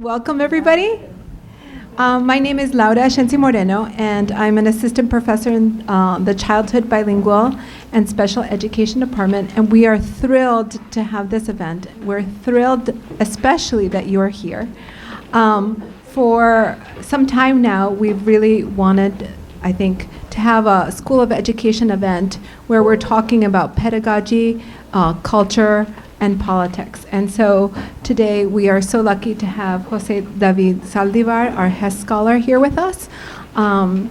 Welcome, everybody. My name is Ascenzi-Moreno, and I'm an assistant professor in the Childhood Bilingual and Special Education Department, and we are thrilled to have this event. We're thrilled especially that you're here. For some time now, we've really wanted, I think, to have a School of Education event where we're talking about pedagogy, culture, and politics. And so today we are so lucky to have Jose David Saldivar, our Hess Scholar, here with us. And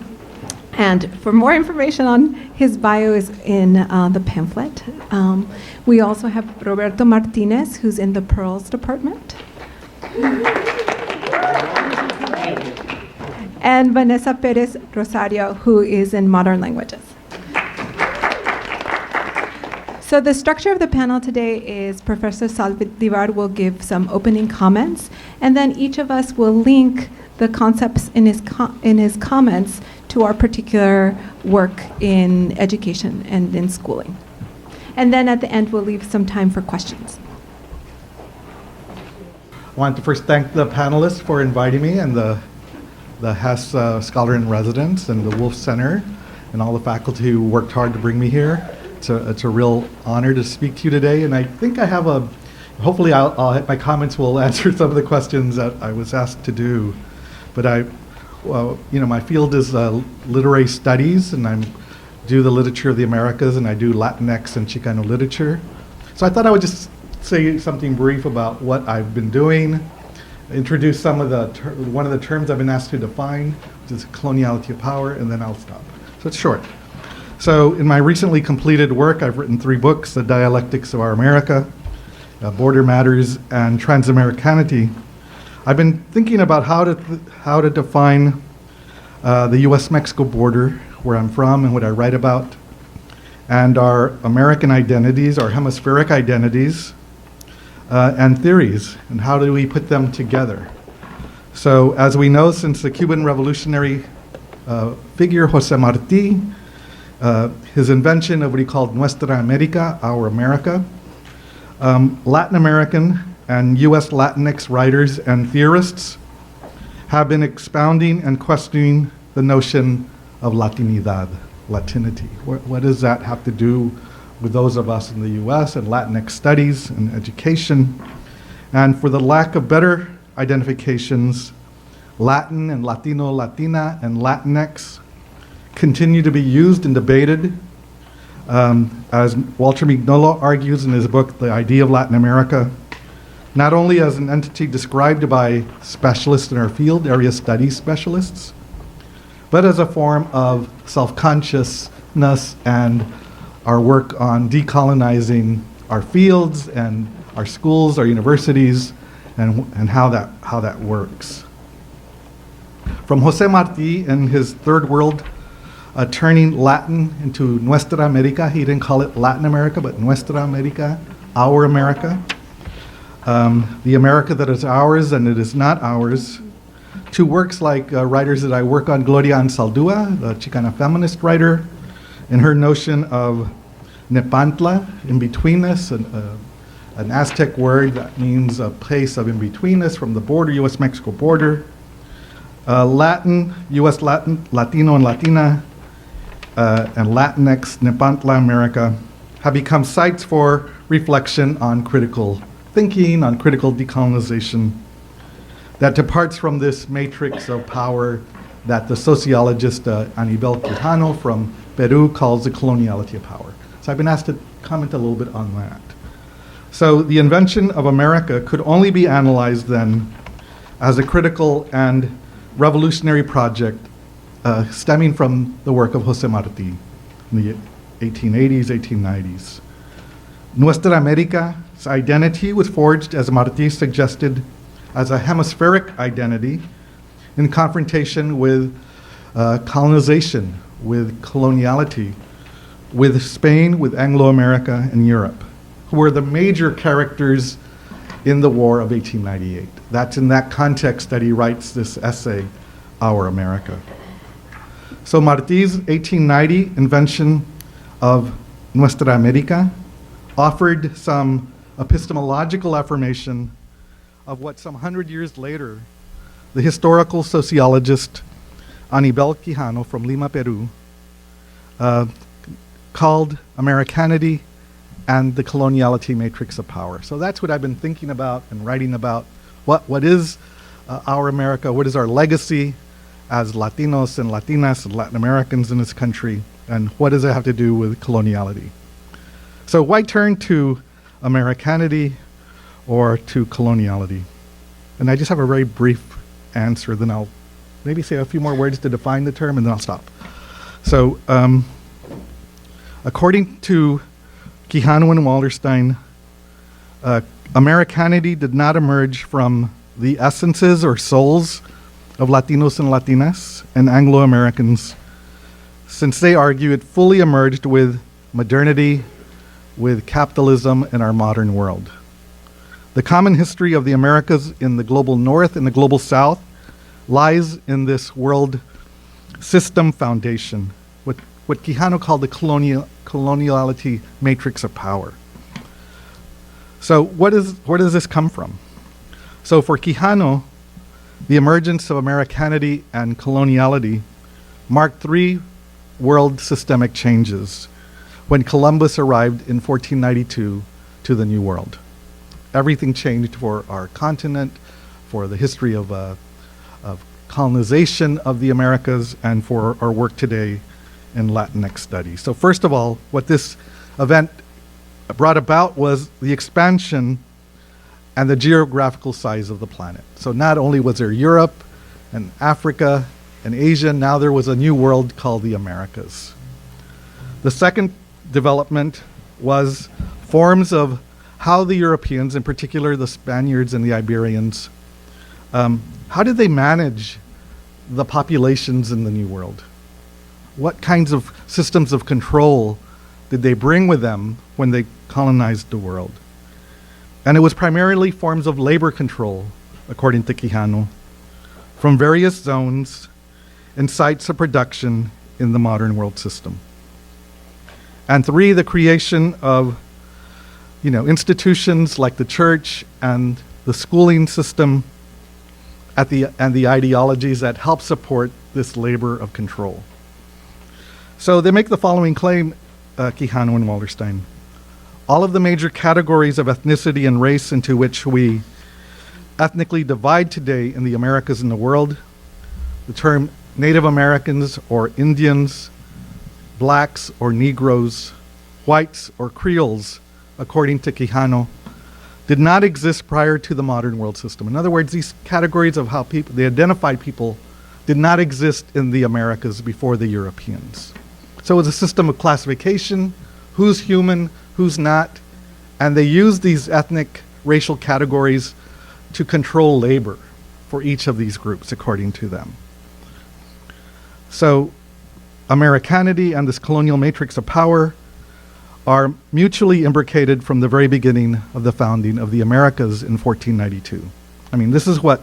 for more information on his bio is in the pamphlet. We also have Roberto Martinez, who's in the Pearls Department. And Vanessa Perez Rosario, who is in Modern Languages. So the structure of the panel today is Professor Saldivar will give some opening comments, and then each of us will link the concepts in his comments to our particular work in education and in schooling. And then at the end, we'll leave some time for questions. I want to first thank the panelists for inviting me, and the Hess Scholar in Residence and the Wolf Center and all the faculty who worked hard to bring me here. It's a real honor to speak to you today, and I think I have hopefully my comments will answer some of the questions that I was asked to do. But my field is literary studies, and I do the literature of the Americas, and I do Latinx and Chicano literature. So I thought I would just say something brief about what I've been doing, introduce one of the terms I've been asked to define, which is coloniality of power, and then I'll stop. So it's short. So in my recently completed work, I've written 3 books, The Dialectics of Our America, Border Matters, and Transamericanity. I've been thinking about how to define the U.S.-Mexico border, where I'm from and what I write about, and our American identities, our hemispheric identities, and theories, and how do we put them together. So as we know, since the Cuban revolutionary figure, Jose Marti, his invention of what he called Nuestra America, our America, Latin American and U.S. Latinx writers and theorists have been expounding and questioning the notion of Latinidad, Latinity. What does that have to do with those of us in the U.S. and Latinx studies and education? And for the lack of better identifications, Latin and Latino, Latina, and Latinx continue to be used and debated, as Walter Mignolo argues in his book, The Idea of Latin America, not only as an entity described by specialists in our field, area studies specialists, but as a form of self-consciousness and our work on decolonizing our fields and our schools, our universities, and how that works. From Jose Marti in his Third World, turning Latin into Nuestra America. He didn't call it Latin America, but Nuestra America, our America. The America that is ours and it is not ours. 2 works like writers that I work on, Gloria Anzaldúa, the Chicana feminist writer, and her notion of Nepantla, in-betweenness, an Aztec word that means a place of in-betweenness from the border, U.S.-Mexico border. Latin, U.S. Latino and Latina, and Latinx, Nepantla America, have become sites for reflection on critical thinking, on critical decolonization that departs from this matrix of power that the sociologist Aníbal Quijano from Peru calls the coloniality of power. So I've been asked to comment a little bit on that. So the invention of America could only be analyzed then as a critical and revolutionary project stemming from the work of Jose Marti in the 1880s, 1890s. Nuestra America's identity was forged, as Marti suggested, as a hemispheric identity in confrontation with colonization, with coloniality, with Spain, with Anglo-America, and Europe, who were the major characters in the War of 1898. That's in that context that he writes this essay, Our America. So Marti's 1890 invention of Nuestra America offered some epistemological affirmation of what some 100 years later, the historical sociologist Aníbal Quijano from Lima, Peru, called Americanity and the Coloniality Matrix of Power. So that's what I've been thinking about and writing about. What is our America? What is our legacy as Latinos and Latinas and Latin Americans in this country? And what does it have to do with coloniality? So why turn to Americanity or to coloniality? And I just have a very brief answer, then I'll maybe say a few more words to define the term, and then I'll stop. So according to Quijano and Wallerstein, Americanity did not emerge from the essences or souls of Latinos and Latinas and Anglo-Americans, since they argue it fully emerged with modernity, with capitalism in our modern world. The common history of the Americas in the global North and the global South lies in this world system foundation, what Quijano called the coloniality matrix of power. So where does this come from? So for Quijano, the emergence of Americanity and coloniality marked three world systemic changes when Columbus arrived in 1492 to the New World. Everything changed for our continent, for the history of colonization of the Americas, and for our work today in Latinx studies. So first of all, what this event brought about was the expansion and the geographical size of the planet. So not only was there Europe and Africa and Asia, now there was a new world called the Americas. The second development was forms of how the Europeans, in particular the Spaniards and the Iberians, how did they manage the populations in the New World? What kinds of systems of control did they bring with them when they colonized the world? And it was primarily forms of labor control, according to Quijano, from various zones and sites of production in the modern world system. And three, the creation of institutions like the church and the schooling system and the ideologies that help support this labor of control. So they make the following claim, Quijano and Wallerstein. All of the major categories of ethnicity and race into which we ethnically divide today in the Americas and the world, the term Native Americans or Indians, blacks or Negroes, whites or Creoles, according to Quijano, did not exist prior to the modern world system. In other words, these categories of how they identified people did not exist in the Americas before the Europeans. So it was a system of classification, who's human, who's not, and they used these ethnic racial categories to control labor for each of these groups, according to them. So Americanity and this colonial matrix of power are mutually imbricated from the very beginning of the founding of the Americas in 1492. I mean, this is what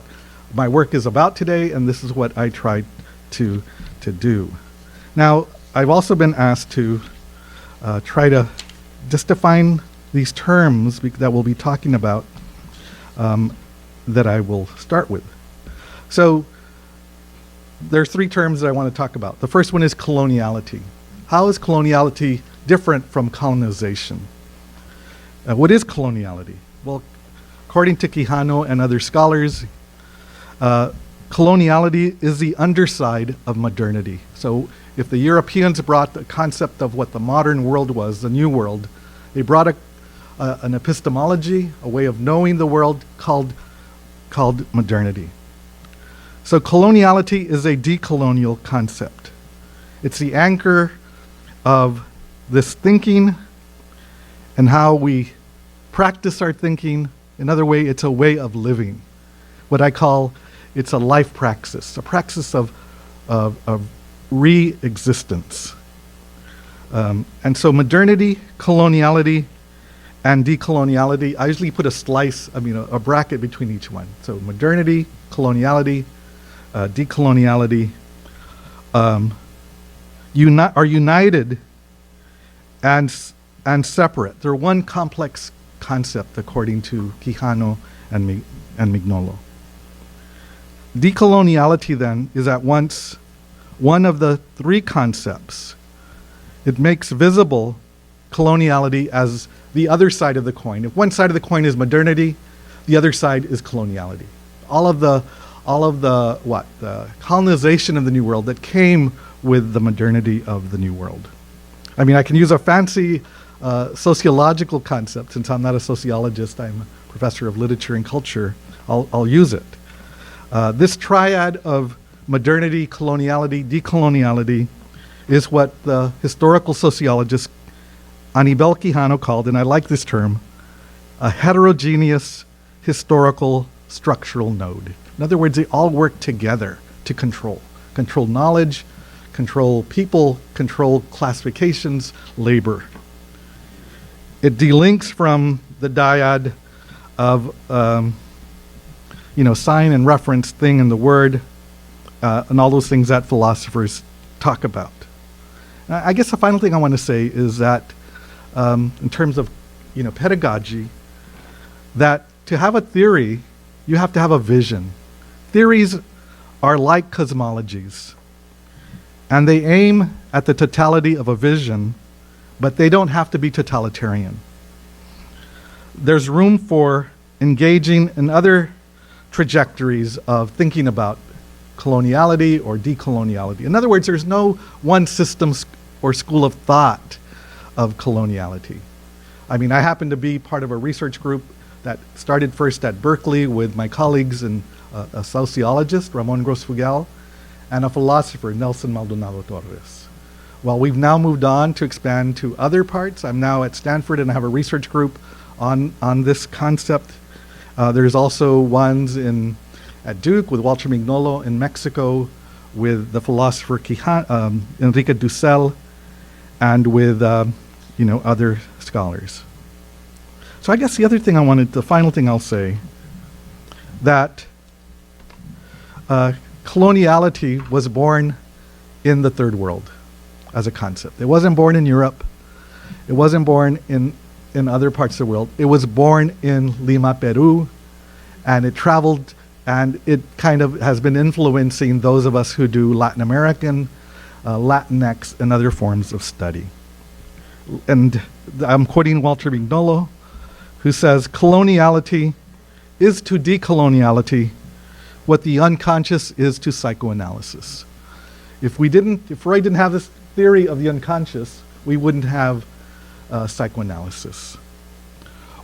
my work is about today, and this is what I tried to do. Now, I've also been asked to try to just define these terms that we'll be talking about that I will start with. So there's three terms that I want to talk about. The first one is coloniality. How is coloniality different from colonization? What is coloniality? Well, according to Quijano and other scholars, coloniality is the underside of modernity. So if the Europeans brought the concept of what the modern world was, the new world, they brought an epistemology, a way of knowing the world called modernity. So coloniality is a decolonial concept. It's the anchor of this thinking and how we practice our thinking. Another way, it's a way of living. What I call, it's a life praxis, a praxis of re-existence. And so modernity, coloniality, and decoloniality, I usually put a bracket between each one. So modernity, coloniality, decoloniality are united and separate. They're one complex concept, according to Quijano and Mignolo. Decoloniality, then, is at once one of the three concepts. It makes visible coloniality as the other side of the coin. If one side of the coin is modernity, the other side is coloniality. All of the colonization of the New World that came with the modernity of the New World. I mean, I can use a fancy sociological concept. Since I'm not a sociologist, I'm a professor of literature and culture. I'll use it. This triad of modernity, coloniality, decoloniality is what the historical sociologist Aníbal Quijano called, and I like this term, a heterogeneous historical structural node. In other words, they all work together to control knowledge, control people, control classifications, labor. It delinks from the dyad of sign and reference, thing and the word, and all those things that philosophers talk about. I guess the final thing I want to say is that in terms of pedagogy, that to have a theory, you have to have a vision. Theories are like cosmologies, and they aim at the totality of a vision, but they don't have to be totalitarian. There's room for engaging in other trajectories of thinking about coloniality or decoloniality. In other words, there's no one system or school of thought of coloniality. I mean, I happen to be part of a research group that started first at Berkeley with my colleagues and a sociologist, Ramon Grosfugal, and a philosopher, Nelson Maldonado Torres. Well, we've now moved on to expand to other parts. I'm now at Stanford and I have a research group on this concept. There's also ones at Duke with Walter Mignolo, in Mexico with the philosopher Enrique Dussel, and with other scholars. So I guess the final thing I'll say, that coloniality was born in the third world as a concept. It wasn't born in Europe. It wasn't born in other parts of the world. It was born in Lima, Peru, and it traveled, and it kind of has been influencing those of us who do Latin American, Latinx, and other forms of study. And I'm quoting Walter Mignolo, who says, coloniality is to decoloniality what the unconscious is to psychoanalysis. If Freud didn't have this theory of the unconscious, we wouldn't have psychoanalysis.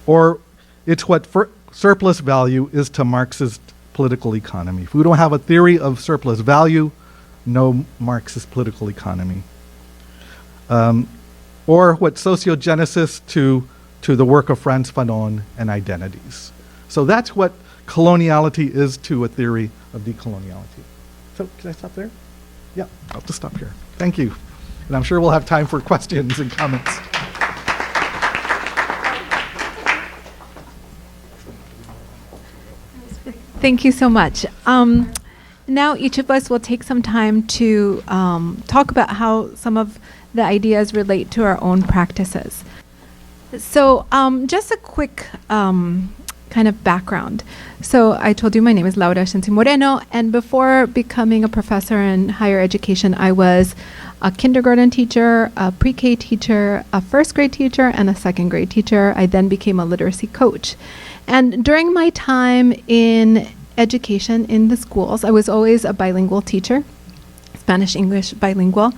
Or it's what surplus value is to Marxist political economy. If we don't have a theory of surplus value, no Marxist political economy. Or what sociogenesis to the work of Frantz Fanon and identities. So that's what coloniality is to a theory of decoloniality. So can I stop there? Yeah, I'll just stop here. Thank you. And I'm sure we'll have time for questions and comments. Thank you so much. Now each of us will take some time to talk about how some of the ideas relate to our own practices. So just a quick kind of background. So I told you my name is Ascenzi-Moreno, and before becoming a professor in higher education, I was a kindergarten teacher, a pre-K teacher, a first grade teacher, and a second grade teacher. I then became a literacy coach. And during my time in education in the schools, I was always a bilingual teacher, Spanish-English bilingual.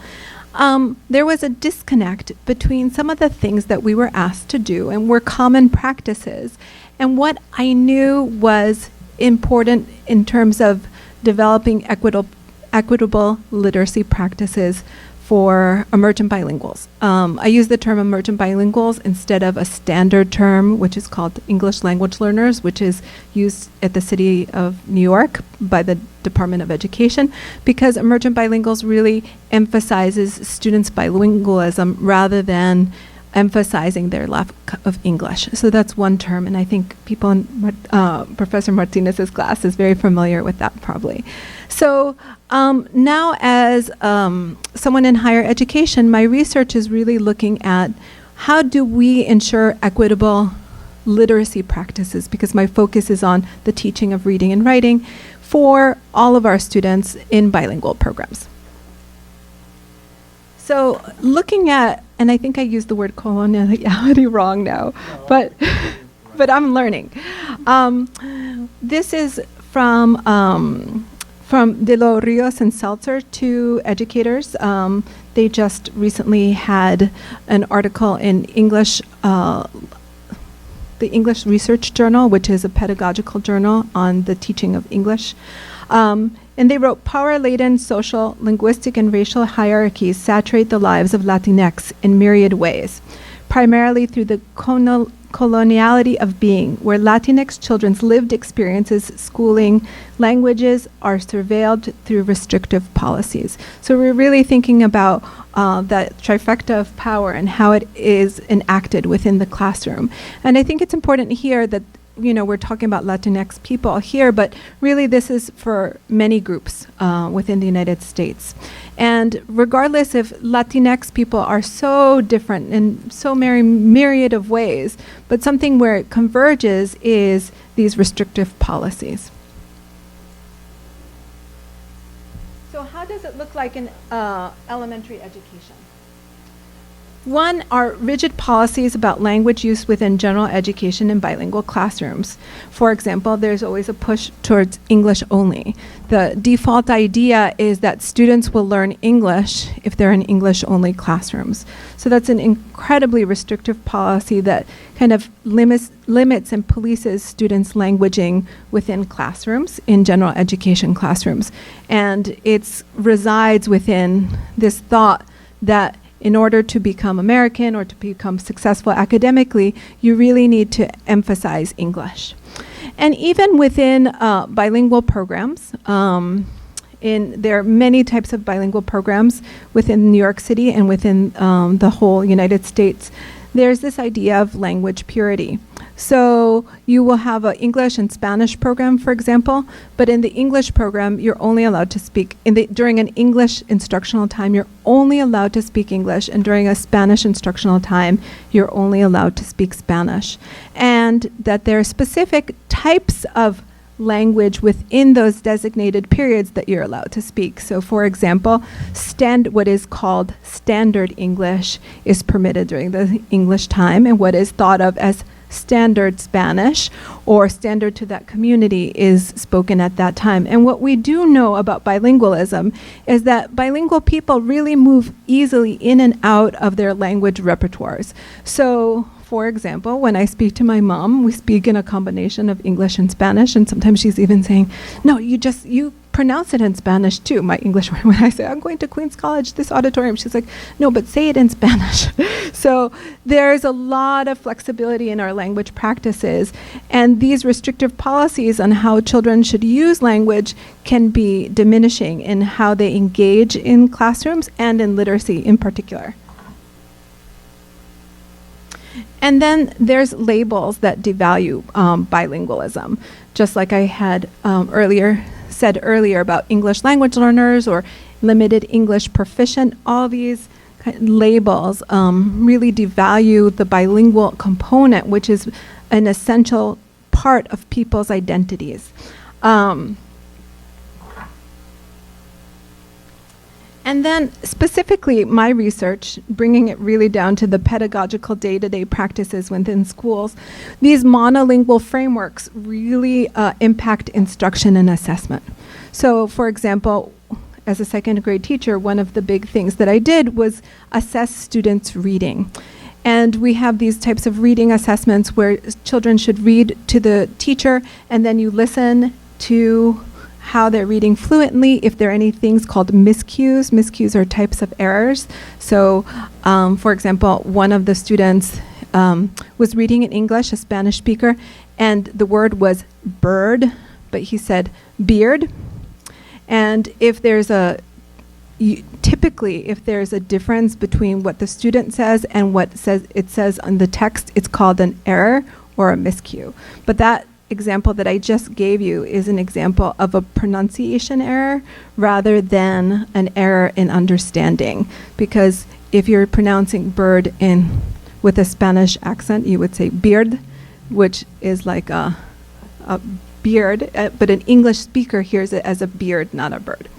There was a disconnect between some of the things that we were asked to do and were common practices, and what I knew was important in terms of developing equitable literacy practices for emergent bilinguals. I use the term emergent bilinguals instead of a standard term, which is called English language learners, which is used at the City of New York by the Department of Education, because emergent bilinguals really emphasizes students' bilingualism rather than emphasizing their lack of English. So that's one term, and I think people in Professor Martinez's class is very familiar with that probably. So now as someone in higher education, my research is really looking at how do we ensure equitable literacy practices, because my focus is on the teaching of reading and writing for all of our students in bilingual programs. So looking at, and I think I used the word coloniality wrong now, but I'm learning. This is from De Los Rios and Seltzer, two educators. They just recently had an article in English, the English Research Journal, which is a pedagogical journal on the teaching of English. And they wrote, power-laden social, linguistic, and racial hierarchies saturate the lives of Latinx in myriad ways, primarily through the coloniality of being, where Latinx children's lived experiences, schooling, languages are surveilled through restrictive policies. So we're really thinking about that trifecta of power and how it is enacted within the classroom. And I think it's important here that, you know, we're talking about Latinx people here, but really this is for many groups within the United States. And regardless if Latinx people are so different in so myriad of ways, but something where it converges is these restrictive policies. So how does it look like in elementary education? One are rigid policies about language use within general education in bilingual classrooms. For example, there's always a push towards English only. The default idea is that students will learn English if they're in English only classrooms. So that's an incredibly restrictive policy that kind of limits and polices students' languaging within classrooms, in general education classrooms. And it resides within this thought that in order to become American or to become successful academically, you really need to emphasize English. And even within bilingual programs, there are many types of bilingual programs within New York City and within the whole United States. There's this idea of language purity. So you will have an English and Spanish program, for example, but in the English program, you're only allowed to speak, during an English instructional time, you're only allowed to speak English, and during a Spanish instructional time, you're only allowed to speak Spanish. And that there are specific types of language within those designated periods that you're allowed to speak. So for example, what is called standard English is permitted during the English time, and what is thought of as standard Spanish or standard to that community is spoken at that time. And what we do know about bilingualism is that bilingual people really move easily in and out of their language repertoires. So for example, when I speak to my mom, we speak in a combination of English and Spanish, and sometimes she's even saying, no, you pronounce it in Spanish too, my English. When I say, I'm going to Queens College, this auditorium, she's like, no, but say it in Spanish. So there's a lot of flexibility in our language practices, and these restrictive policies on how children should use language can be diminishing in how they engage in classrooms and in literacy in particular. And then there's labels that devalue bilingualism, just like I had said earlier about English language learners or limited English proficient. All these labels really devalue the bilingual component, which is an essential part of people's identities. And then specifically my research, bringing it really down to the pedagogical day-to-day practices within schools, these monolingual frameworks really impact instruction and assessment. So for example, as a second grade teacher, one of the big things that I did was assess students' reading. And we have these types of reading assessments where children should read to the teacher, and then you listen to how they're reading fluently, if there are any things called miscues. Miscues are types of errors. So, for example, one of the students was reading in English, a Spanish speaker, and the word was bird, but he said beard. And if there's typically, if there's a difference between what the student says and what it says on the text, it's called an error or a miscue. But that example that I just gave you is an example of a pronunciation error rather than an error in understanding. Because if you're pronouncing bird with a Spanish accent, you would say beard. which is like a beard, but an English speaker hears it as a beard, not a bird.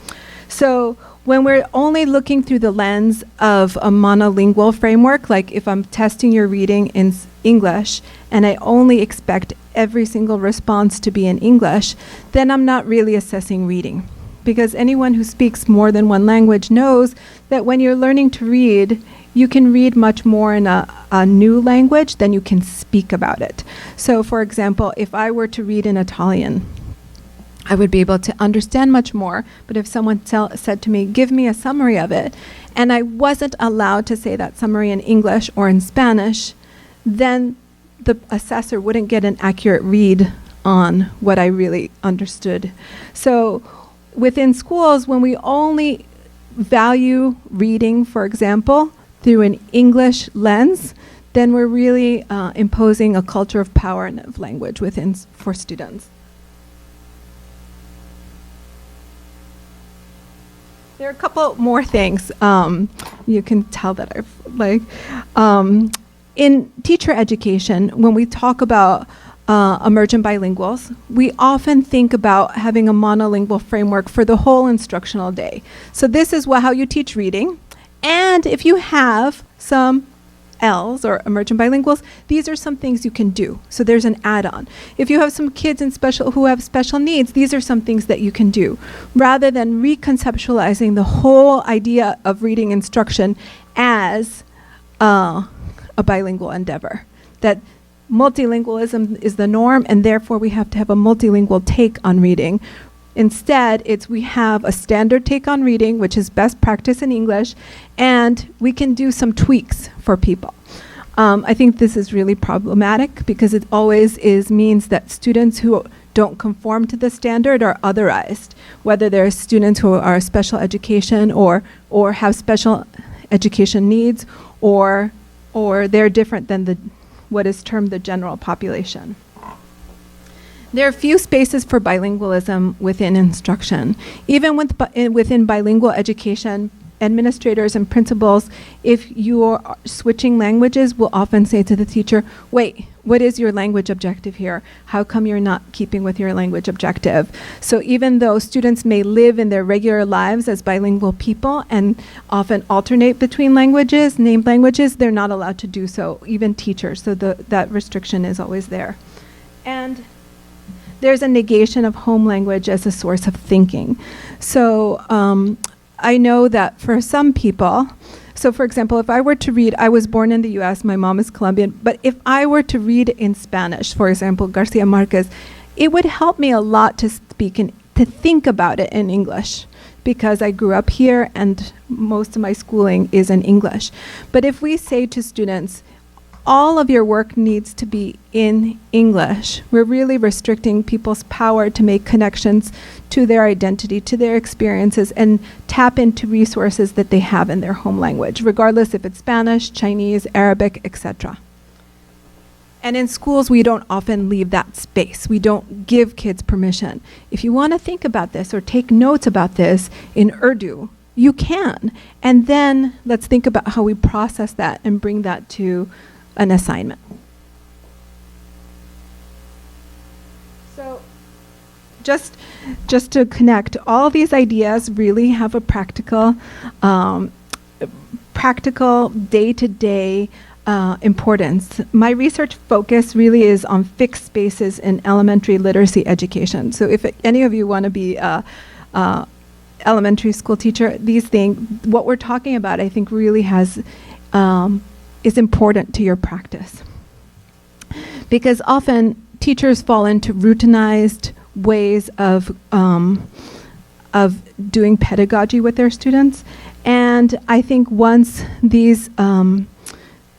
So when we're only looking through the lens of a monolingual framework, like if I'm testing your reading in English and I only expect every single response to be in English, then I'm not really assessing reading. Because anyone who speaks more than one language knows that when you're learning to read, you can read much more in a new language than you can speak about it. So for example, if I were to read in Italian, I would be able to understand much more, but if someone said to me, give me a summary of it, and I wasn't allowed to say that summary in English or in Spanish, then the assessor wouldn't get an accurate read on what I really understood. So within schools, when we only value reading, for example, through an English lens, then we're really imposing a culture of power and of language for students. There are a couple more things you can tell that in teacher education, when we talk about emergent bilinguals, we often think about having a monolingual framework for the whole instructional day. So this is how you teach reading. And if you have some Ls or emergent bilinguals, these are some things you can do. So there's an add-on. If you have some kids who have special needs, these are some things that you can do, rather than reconceptualizing the whole idea of reading instruction as a bilingual endeavor. That multilingualism is the norm, and therefore we have to have a multilingual take on reading. Instead, we have a standard take on reading, which is best practice in English, and we can do some tweaks for people. I think this is really problematic because it always means that students who don't conform to the standard are otherized, whether they're students who are special education or have special education needs, or they're different than what is termed the general population. There are few spaces for bilingualism within instruction. Even within bilingual education, administrators and principals, if you are switching languages, will often say to the teacher, wait, what is your language objective here? How come you're not keeping with your language objective? So even though students may live in their regular lives as bilingual people and often alternate between languages, named languages, they're not allowed to do so, even teachers. So that restriction is always there. And there's a negation of home language as a source of thinking. So I know that for some people, so for example, if I were to read, I was born in the US, my mom is Colombian, but if I were to read in Spanish, for example, Garcia Marquez, it would help me a lot to to think about it in English, because I grew up here and most of my schooling is in English. But if we say to students, all of your work needs to be in English, we're really restricting people's power to make connections to their identity, to their experiences, and tap into resources that they have in their home language, regardless if it's Spanish, Chinese, Arabic, etc. And in schools, we don't often leave that space. We don't give kids permission. If you want to think about this or take notes about this in Urdu, you can. And then let's think about how we process that and bring that to an assignment. So just to connect, all these ideas really have a practical day-to-day importance. My research focus really is on fixed spaces in elementary literacy education. So if any of you want to be a elementary school teacher, what we're talking about, I think really is important to your practice. Because often teachers fall into routinized ways of doing pedagogy with their students. And I think once these,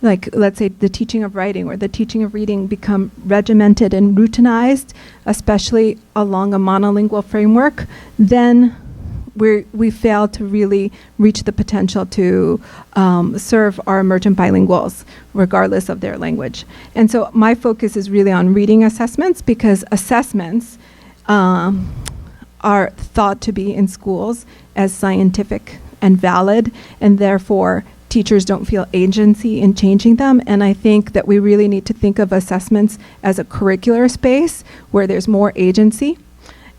like let's say the teaching of writing or the teaching of reading become regimented and routinized, especially along a monolingual framework, then we fail to really reach the potential to serve our emergent bilinguals, regardless of their language. And so my focus is really on reading assessments, because assessments are thought to be in schools as scientific and valid, and therefore teachers don't feel agency in changing them. And I think that we really need to think of assessments as a curricular space where there's more agency.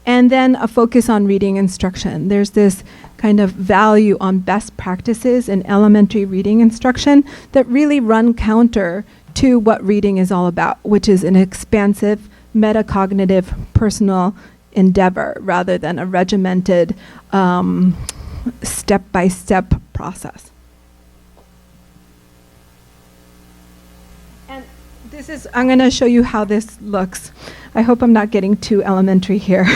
And then a focus on reading instruction. There's this kind of value on best practices in elementary reading instruction that really run counter to what reading is all about, which is an expansive, metacognitive, personal endeavor rather than a regimented, step-by-step process. And this is, I'm going to show you how this looks. I hope I'm not getting too elementary here.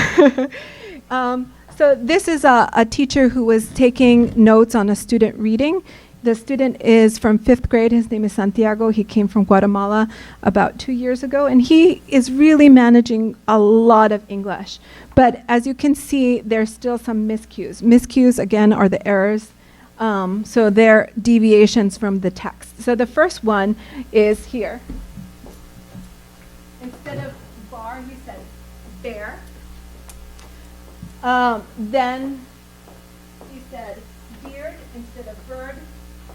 So this is a teacher who was taking notes on a student reading. The student is from 5th grade. His name is Santiago. He came from Guatemala about 2 years ago, and he is really managing a lot of English. But as you can see, there's still some miscues. Miscues, again, are the errors. So they're deviations from the text. So the first one is here. Instead of bar, he said bear. Then he said beard instead of bird,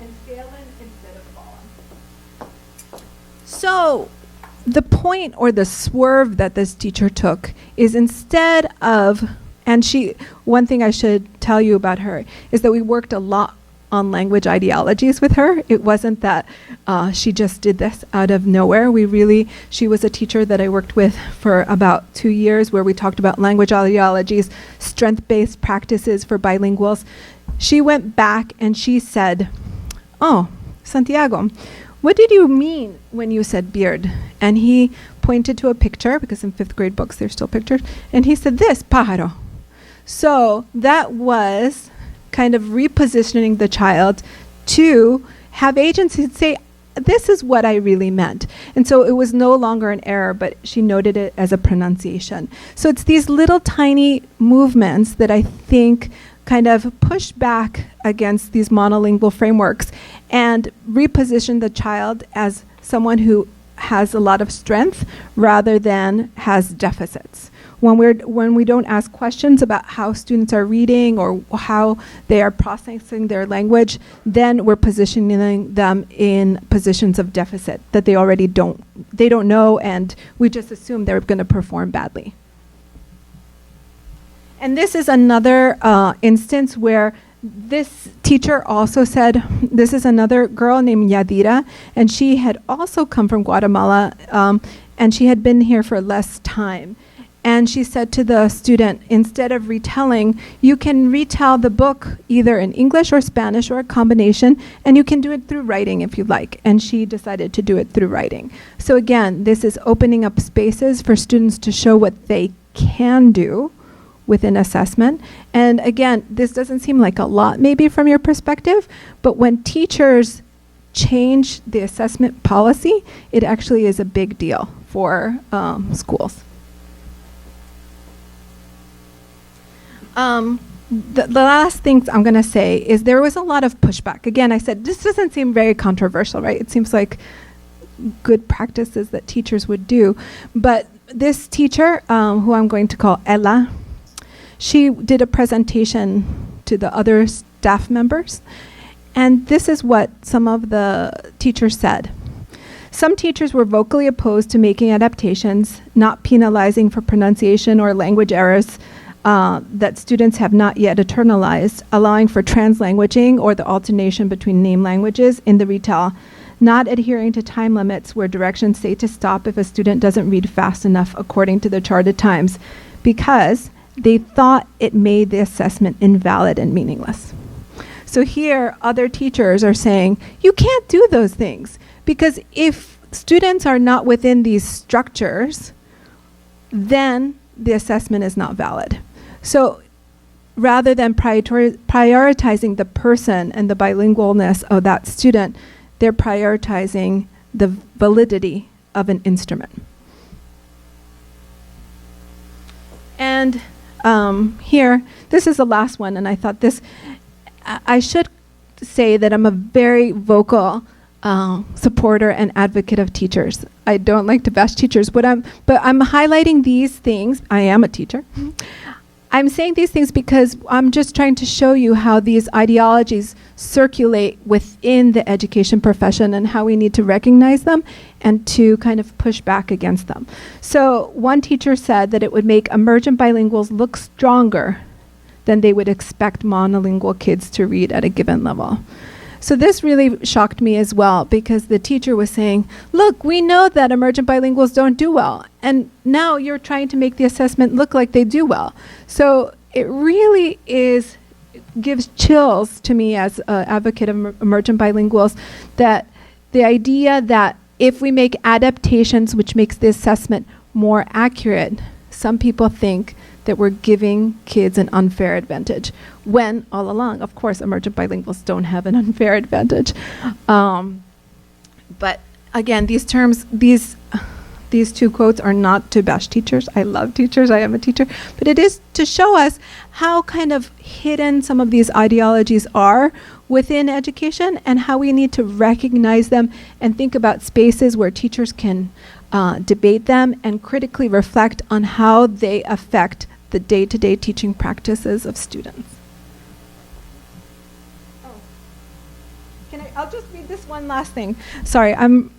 and Phelan instead of fallen. So the point or the swerve that this teacher took is instead of, and one thing I should tell you about her is that we worked a lot on language ideologies with her. It wasn't that she just did this out of nowhere. She was a teacher that I worked with for about 2 years where we talked about language ideologies, strength-based practices for bilinguals. She went back and she said, "Oh, Santiago, what did you mean when you said beard?" And he pointed to a picture, because in 5th grade books there's still pictures, and he said this, pájaro. So that was kind of repositioning the child to have agency to say, this is what I really meant. And so it was no longer an error, but she noted it as a pronunciation. So it's these little tiny movements that I think kind of push back against these monolingual frameworks and reposition the child as someone who has a lot of strength rather than has deficits. When we don't ask questions about how students are reading or how they are processing their language, then we're positioning them in positions of deficit that they already don't know, and we just assume they're going to perform badly. And this is another instance where this teacher also said, this is another girl named Yadira, and she had also come from Guatemala, and she had been here for less time. And she said to the student, instead of retelling, you can retell the book either in English or Spanish or a combination, and you can do it through writing if you like. And she decided to do it through writing. So again, this is opening up spaces for students to show what they can do within assessment. And again, this doesn't seem like a lot maybe from your perspective, but when teachers change the assessment policy, it actually is a big deal for schools. The last things I'm going to say is there was a lot of pushback. Again, I said, this doesn't seem very controversial, right? It seems like good practices that teachers would do. But this teacher, who I'm going to call Ella, she did a presentation to the other staff members. And this is what some of the teachers said. Some teachers were vocally opposed to making adaptations, not penalizing for pronunciation or language errors that students have not yet internalized, allowing for translanguaging or the alternation between name languages in the retell, not adhering to time limits where directions say to stop if a student doesn't read fast enough according to the charted times, because they thought it made the assessment invalid and meaningless. So here, other teachers are saying, you can't do those things, because if students are not within these structures, then the assessment is not valid. So rather than prioritizing the person and the bilingualness of that student, they're prioritizing the validity of an instrument. And here, this is the last one, and I thought this, I should say that I'm a very vocal supporter and advocate of teachers. I don't like to bash teachers, but I'm highlighting these things. I am a teacher. I'm saying these things because I'm just trying to show you how these ideologies circulate within the education profession and how we need to recognize them and to kind of push back against them. So one teacher said that it would make emergent bilinguals look stronger than they would expect monolingual kids to read at a given level. So this really shocked me as well, because the teacher was saying, look, we know that emergent bilinguals don't do well, and now you're trying to make the assessment look like they do well. So it really gives chills to me as an advocate of emergent bilinguals, that the idea that if we make adaptations which makes the assessment more accurate, some people think that we're giving kids an unfair advantage, when all along, of course, emergent bilinguals don't have an unfair advantage. But again, these terms, these two quotes are not to bash teachers. I love teachers, I am a teacher, but it is to show us how kind of hidden some of these ideologies are within education, and how we need to recognize them and think about spaces where teachers can debate them and critically reflect on how they affect the day-to-day teaching practices of students. I'll just read this one last thing. Sorry, I'm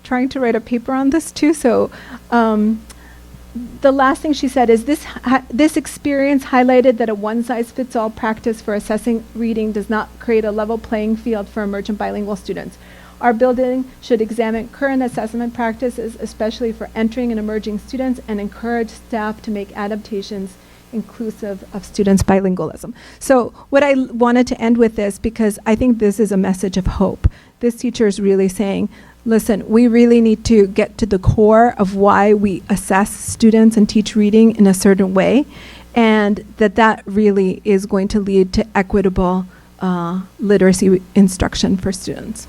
trying to write a paper on this too, so the last thing she said is this experience highlighted that a one-size-fits-all practice for assessing reading does not create a level playing field for emergent bilingual students. Our building should examine current assessment practices, especially for entering and emerging students, and encourage staff to make adaptations inclusive of students' bilingualism. So what I wanted to end with this, because I think this is a message of hope. This teacher is really saying, listen, we really need to get to the core of why we assess students and teach reading in a certain way, and that really is going to lead to equitable literacy instruction for students.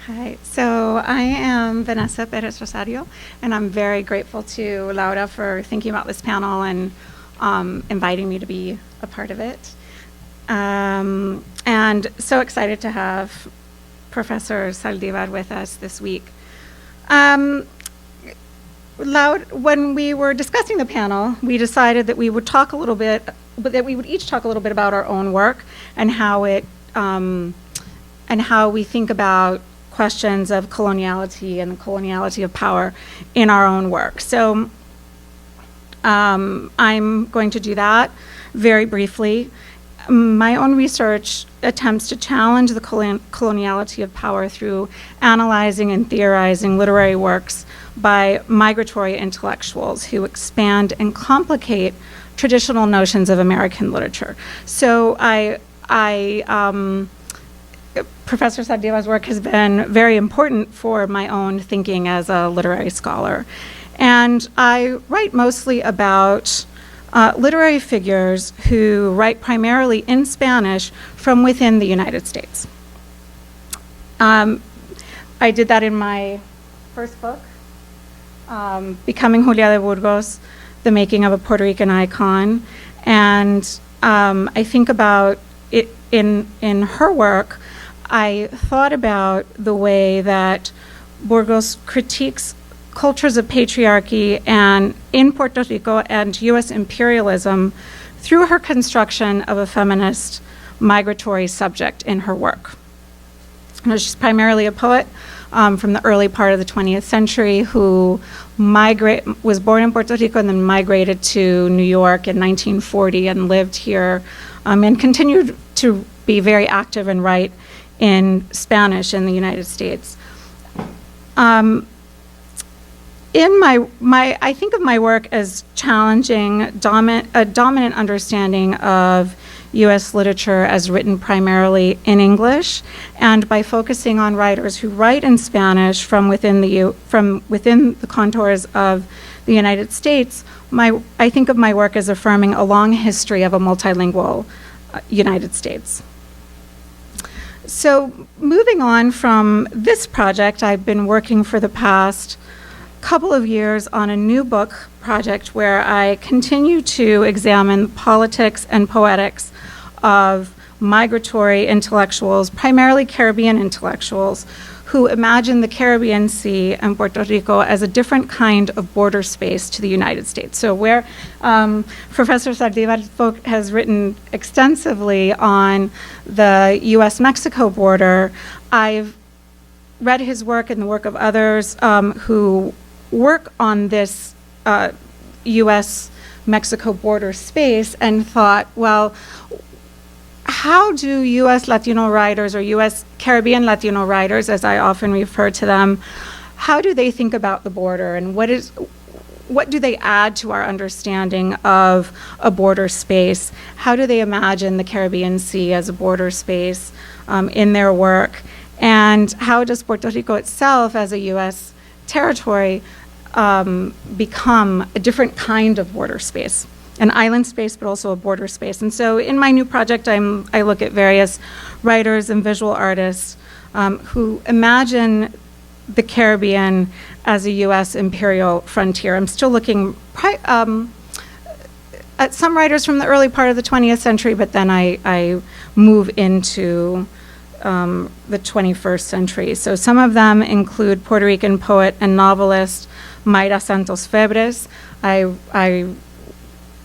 Hi, so I am Vanessa Perez Rosario, and I'm very grateful to Laura for thinking about this panel and inviting me to be a part of it. And so excited to have Professor Saldivar with us this week. When we were discussing the panel, we decided that we would talk a little bit, that we would each talk a little bit about our own work and how it, and how we think about questions of coloniality and the coloniality of power in our own work. So I'm going to do that very briefly. My own research attempts to challenge the coloniality of power through analyzing and theorizing literary works by migratory intellectuals who expand and complicate traditional notions of American literature. So Professor Saldivar's work has been very important for my own thinking as a literary scholar. And I write mostly about literary figures who write primarily in Spanish from within the United States. I did that in my first book, Becoming Julia de Burgos, The Making of a Puerto Rican Icon. And I think about it in her work. I thought about the way that Burgos critiques cultures of patriarchy and in Puerto Rico and U.S. imperialism through her construction of a feminist migratory subject in her work. She's primarily a poet from the early part of the 20th century who was born in Puerto Rico and then migrated to New York in 1940 and lived here and continued to be very active and write in Spanish in the United States. In I think of my work as challenging a dominant understanding of U.S. literature as written primarily in English, and by focusing on writers who write in Spanish from within the contours of the United States. I think of my work as affirming a long history of a multilingual United States. So moving on from this project, I've been working for the past couple of years on a new book project where I continue to examine politics and poetics of migratory intellectuals, primarily Caribbean intellectuals, who imagine the Caribbean Sea and Puerto Rico as a different kind of border space to the United States. So where Professor Saldivar's book has written extensively on the US-Mexico border, I've read his work and the work of others who work on this US-Mexico border space and thought, well, how do U.S. Latino writers or U.S. Caribbean Latino writers, as I often refer to them, how do they think about the border, and what do they add to our understanding of a border space? How do they imagine the Caribbean Sea as a border space in their work? And how does Puerto Rico itself as a U.S. territory become a different kind of border space? An island space, but also a border space. And so in my new project, I look at various writers and visual artists who imagine the Caribbean as a U.S. imperial frontier. I'm still looking at some writers from the early part of the 20th century, but then I move into the 21st century. So some of them include Puerto Rican poet and novelist Mayra Santos Febres. I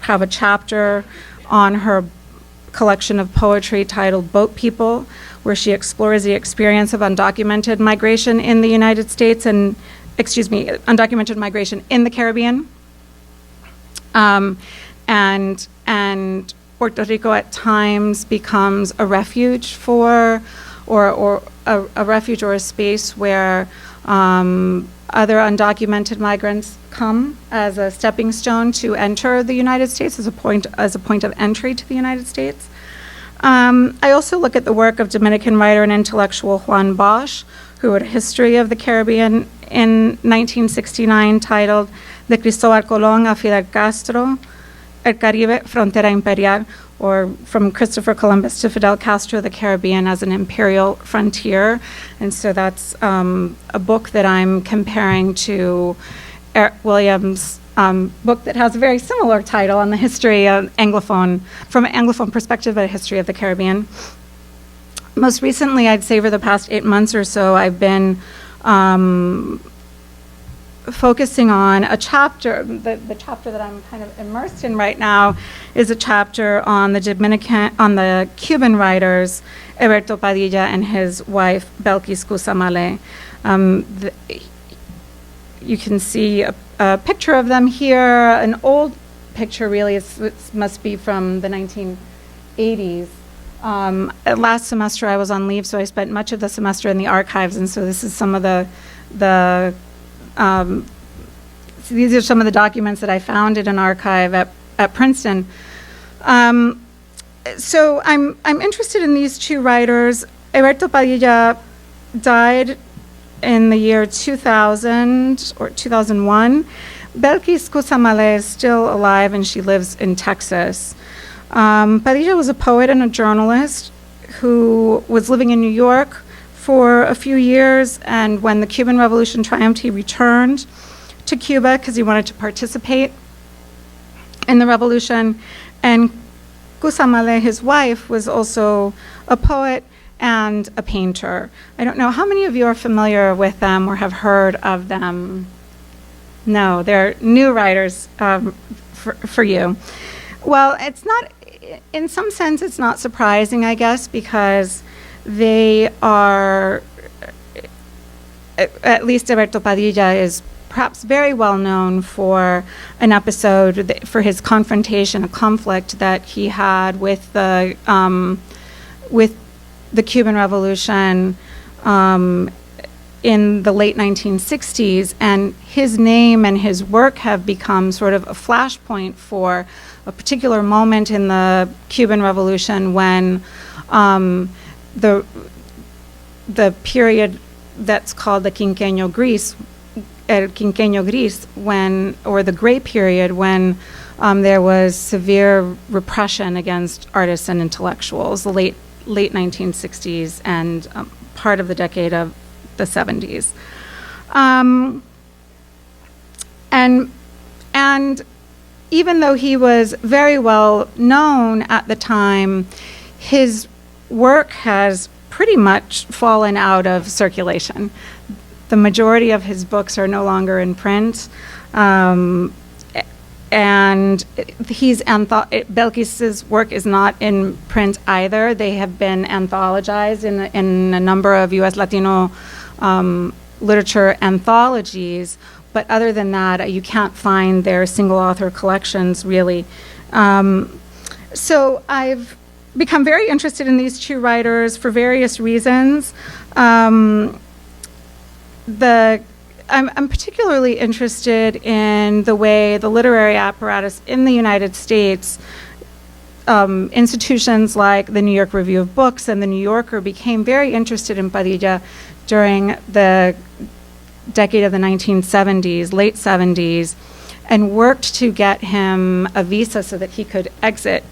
have a chapter on her collection of poetry titled Boat People, where she explores the experience of undocumented migration in the United States and, undocumented migration in the Caribbean. And Puerto Rico at times becomes a refuge for, or a refuge or a space where other undocumented migrants come as a stepping stone to enter the United States, as a point of entry to the United States. I also look at the work of Dominican writer and intellectual Juan Bosch, who wrote a history of the Caribbean in 1969 titled De Cristóbal Colón a Fidel Castro, El Caribe, Frontera Imperial, or From Christopher Columbus to Fidel Castro, the Caribbean as an Imperial Frontier. And so that's a book that I'm comparing to Eric Williams' book that has a very similar title on the history of Anglophone, from an Anglophone perspective, a history of the Caribbean. Most recently, I'd say for the past 8 months or so, I've been focusing on a chapter. The chapter that I'm kind of immersed in right now is a chapter on the Cuban writers Roberto Padilla and his wife Belkis Cusamale. You can see a picture of them here, an old picture really. It must be from the 1980s. Last semester I was on leave, so I spent much of the semester in the archives, and so this is some of these are some of the documents that I found in an archive at Princeton. So I'm interested in these two writers. Roberto Padilla died in the year 2000 or 2001. Belkis Cusamale is still alive, and she lives in Texas. Padilla was a poet and a journalist who was living in New York for a few years, and when the Cuban Revolution triumphed, he returned to Cuba because he wanted to participate in the revolution. And Cusamale, his wife, was also a poet and a painter. I don't know, how many of you are familiar with them or have heard of them? No, they're new writers for you. Well, it's not, in some sense, it's not surprising, I guess, because they are, at least Roberto Padilla is perhaps very well known for an episode, for his confrontation, a conflict that he had with the Cuban Revolution in the late 1960s, and his name and his work have become sort of a flashpoint for a particular moment in the Cuban Revolution when the period that's called the Quinquenio Gris, when, or the Gray Period, when there was severe repression against artists and intellectuals, the late 1960s and part of the decade of the 70s. And even though he was very well known at the time, his work has pretty much fallen out of circulation. The majority of his books are no longer in print. And Belkis's work is not in print either. They have been anthologized in a number of U.S. Latino literature anthologies, but other than that, you can't find their single author collections really. So I've become very interested in these two writers for various reasons. I'm particularly interested in the way the literary apparatus in the United States, institutions like the New York Review of Books and the New Yorker became very interested in Padilla during the decade of the 1970s, late 70s, and worked to get him a visa so that he could exit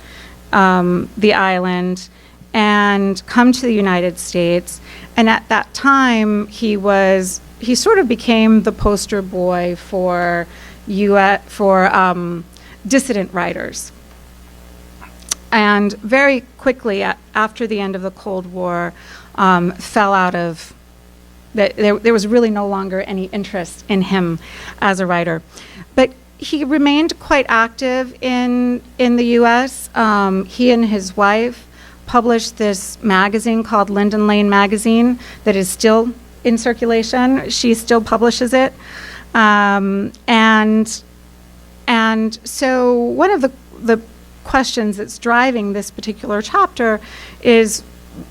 the island and come to the United States. And at that time, he sort of became the poster boy for dissident writers. And very quickly, after the end of the Cold War, fell out of, there was really no longer any interest in him as a writer. But he remained quite active in the U.S. He and his wife published this magazine called Linden Lane Magazine that is still in circulation. She still publishes it. And so one of the questions that's driving this particular chapter is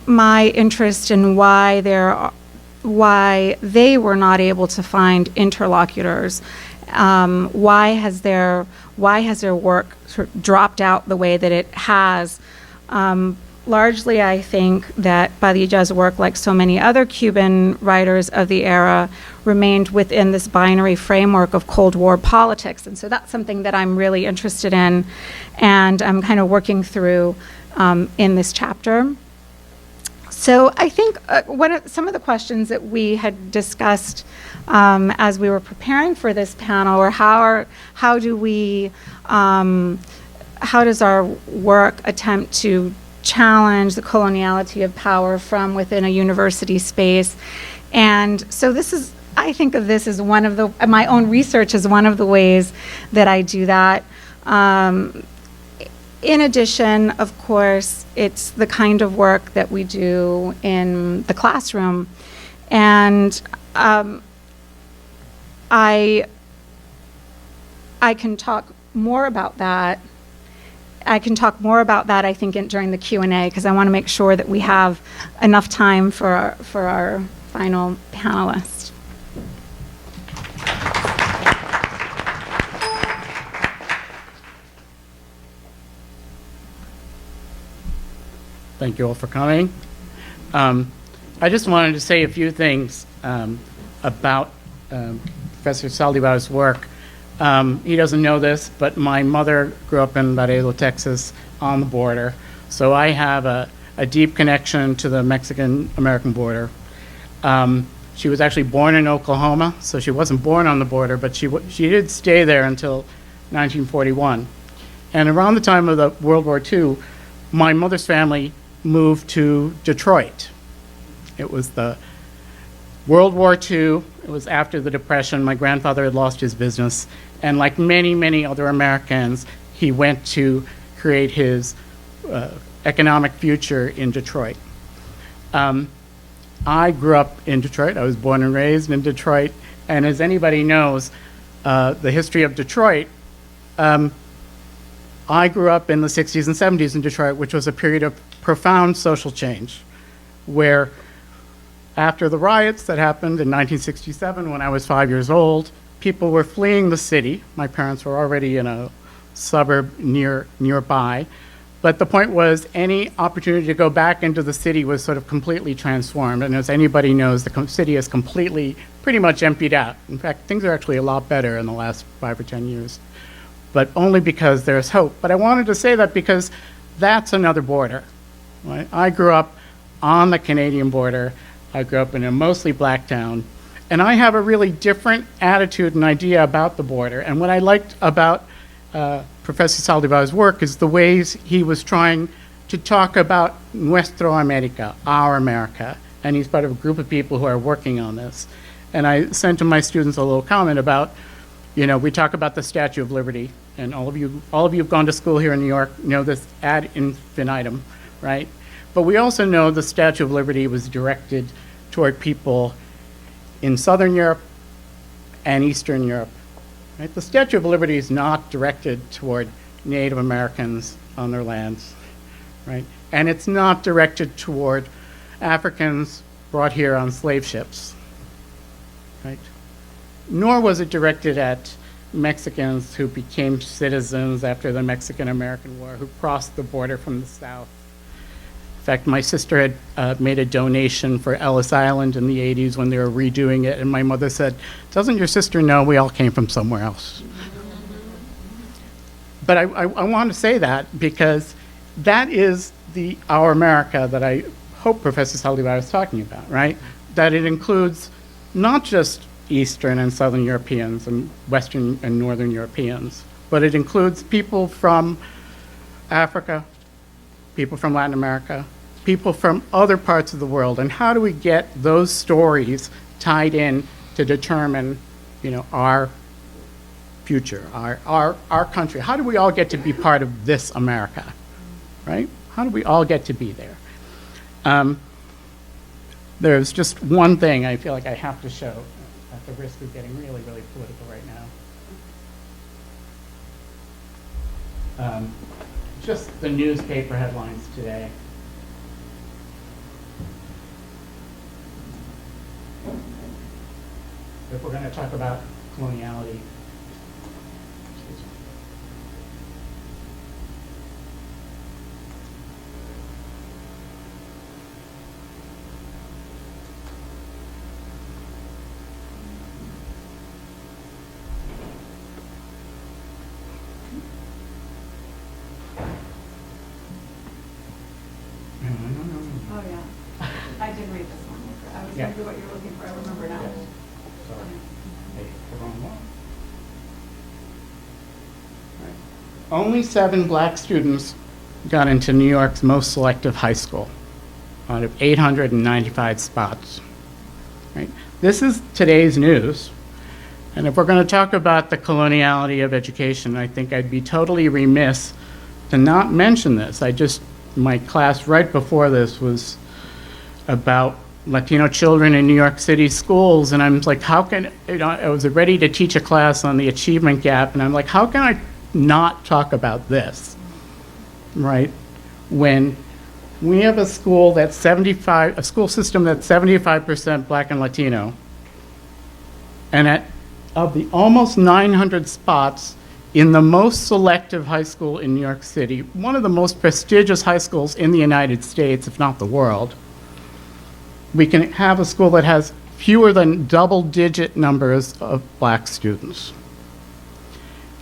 my interest in why they were not able to find interlocutors. Why has their work sort of dropped out the way that it has? Largely, I think that Padilla's work, like so many other Cuban writers of the era, remained within this binary framework of Cold War politics. And so that's something that I'm really interested in, and I'm kind of working through in this chapter. So I think some of the questions that we had discussed as we were preparing for this panel were how does our work attempt to challenge the coloniality of power from within a university space. And so I think of this as my own research as one of the ways that I do that. In addition, of course, it's the kind of work that we do in the classroom. And I can talk more about that. I think, during the Q&A, because I want to make sure that we have enough time for our final panelist. Thank you all for coming. I just wanted to say a few things about Professor Saldivar's work. He doesn't know this, but my mother grew up in Laredo, Texas, on the border. So I have a deep connection to the Mexican-American border. She was actually born in Oklahoma, so she wasn't born on the border, but she did stay there until 1941. And around the time of the World War II, my mother's family moved to Detroit. It was the World War II. It was after the Depression. My grandfather had lost his business. And like many, many other Americans, he went to create his economic future in Detroit. I grew up in Detroit. I was born and raised in Detroit. And as anybody knows, the history of Detroit, I grew up in the 60s and 70s in Detroit, which was a period of profound social change, where after the riots that happened in 1967, when I was 5 years old, people were fleeing the city. My parents were already in a suburb nearby. But the point was, any opportunity to go back into the city was sort of completely transformed. And as anybody knows, the city is pretty much emptied out. In fact, things are actually a lot better in the last 5 or 10 years. But only because there's hope. But I wanted to say that because that's another border. Right? I grew up on the Canadian border. I grew up in a mostly black town. And I have a really different attitude and idea about the border. And what I liked about Professor Saldivar's work is the ways he was trying to talk about Nuestro America, our America, and he's part of a group of people who are working on this. And I sent to my students a little comment about, you know, we talk about the Statue of Liberty, and all of you have gone to school here in New York know this ad infinitum, right? But we also know the Statue of Liberty was directed toward people in Southern Europe and Eastern Europe, right? The Statue of Liberty is not directed toward Native Americans on their lands, right? And it's not directed toward Africans brought here on slave ships, right? Nor was it directed at Mexicans who became citizens after the Mexican-American War, who crossed the border from the South. In fact, my sister had made a donation for Ellis Island in the 80s when they were redoing it, and my mother said, "Doesn't your sister know we all came from somewhere else?" But I want to say that because that is our America that I hope Professor Saldivar is talking about, right? That it includes not just Eastern and Southern Europeans and Western and Northern Europeans, but it includes people from Africa, people from Latin America, people from other parts of the world. And how do we get those stories tied in to determine, you know, our future, our country? How do we all get to be part of this America, right? How do we all get to be there? There's just one thing I feel like I have to show at the risk of getting really, really political right now. Just the newspaper headlines today. If we're going to talk about coloniality. Oh, yeah. I did read this one. I was Yeah. wondering what you're looking for. I remember now. Sorry. Hey, the wrong one. Right. Only 7 black students got into New York's most selective high school out of 895 spots. Right? This is today's news. And if we're going to talk about the coloniality of education, I think I'd be totally remiss to not mention this. My class right before this was about Latino children in New York City schools, and I'm like, how can, you know, I was ready to teach a class on the achievement gap, and I'm like, how can I not talk about this, right? When we have a school that's a school system that's 75% black and Latino, and of the almost 900 spots in the most selective high school in New York City, one of the most prestigious high schools in the United States, if not the world, we can have a school that has fewer than double-digit numbers of black students.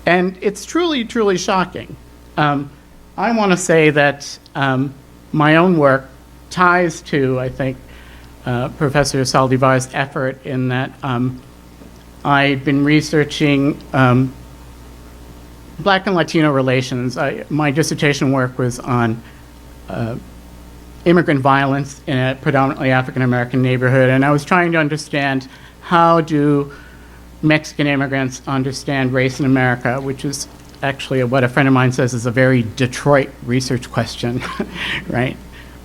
And it's truly, truly shocking. I want to say that my own work ties to, I think, Professor Saldivar's effort in that I've been researching Black and Latino relations. My dissertation work was on immigrant violence in a predominantly African-American neighborhood, and I was trying to understand how do Mexican immigrants understand race in America, which is actually what a friend of mine says is a very Detroit research question, right?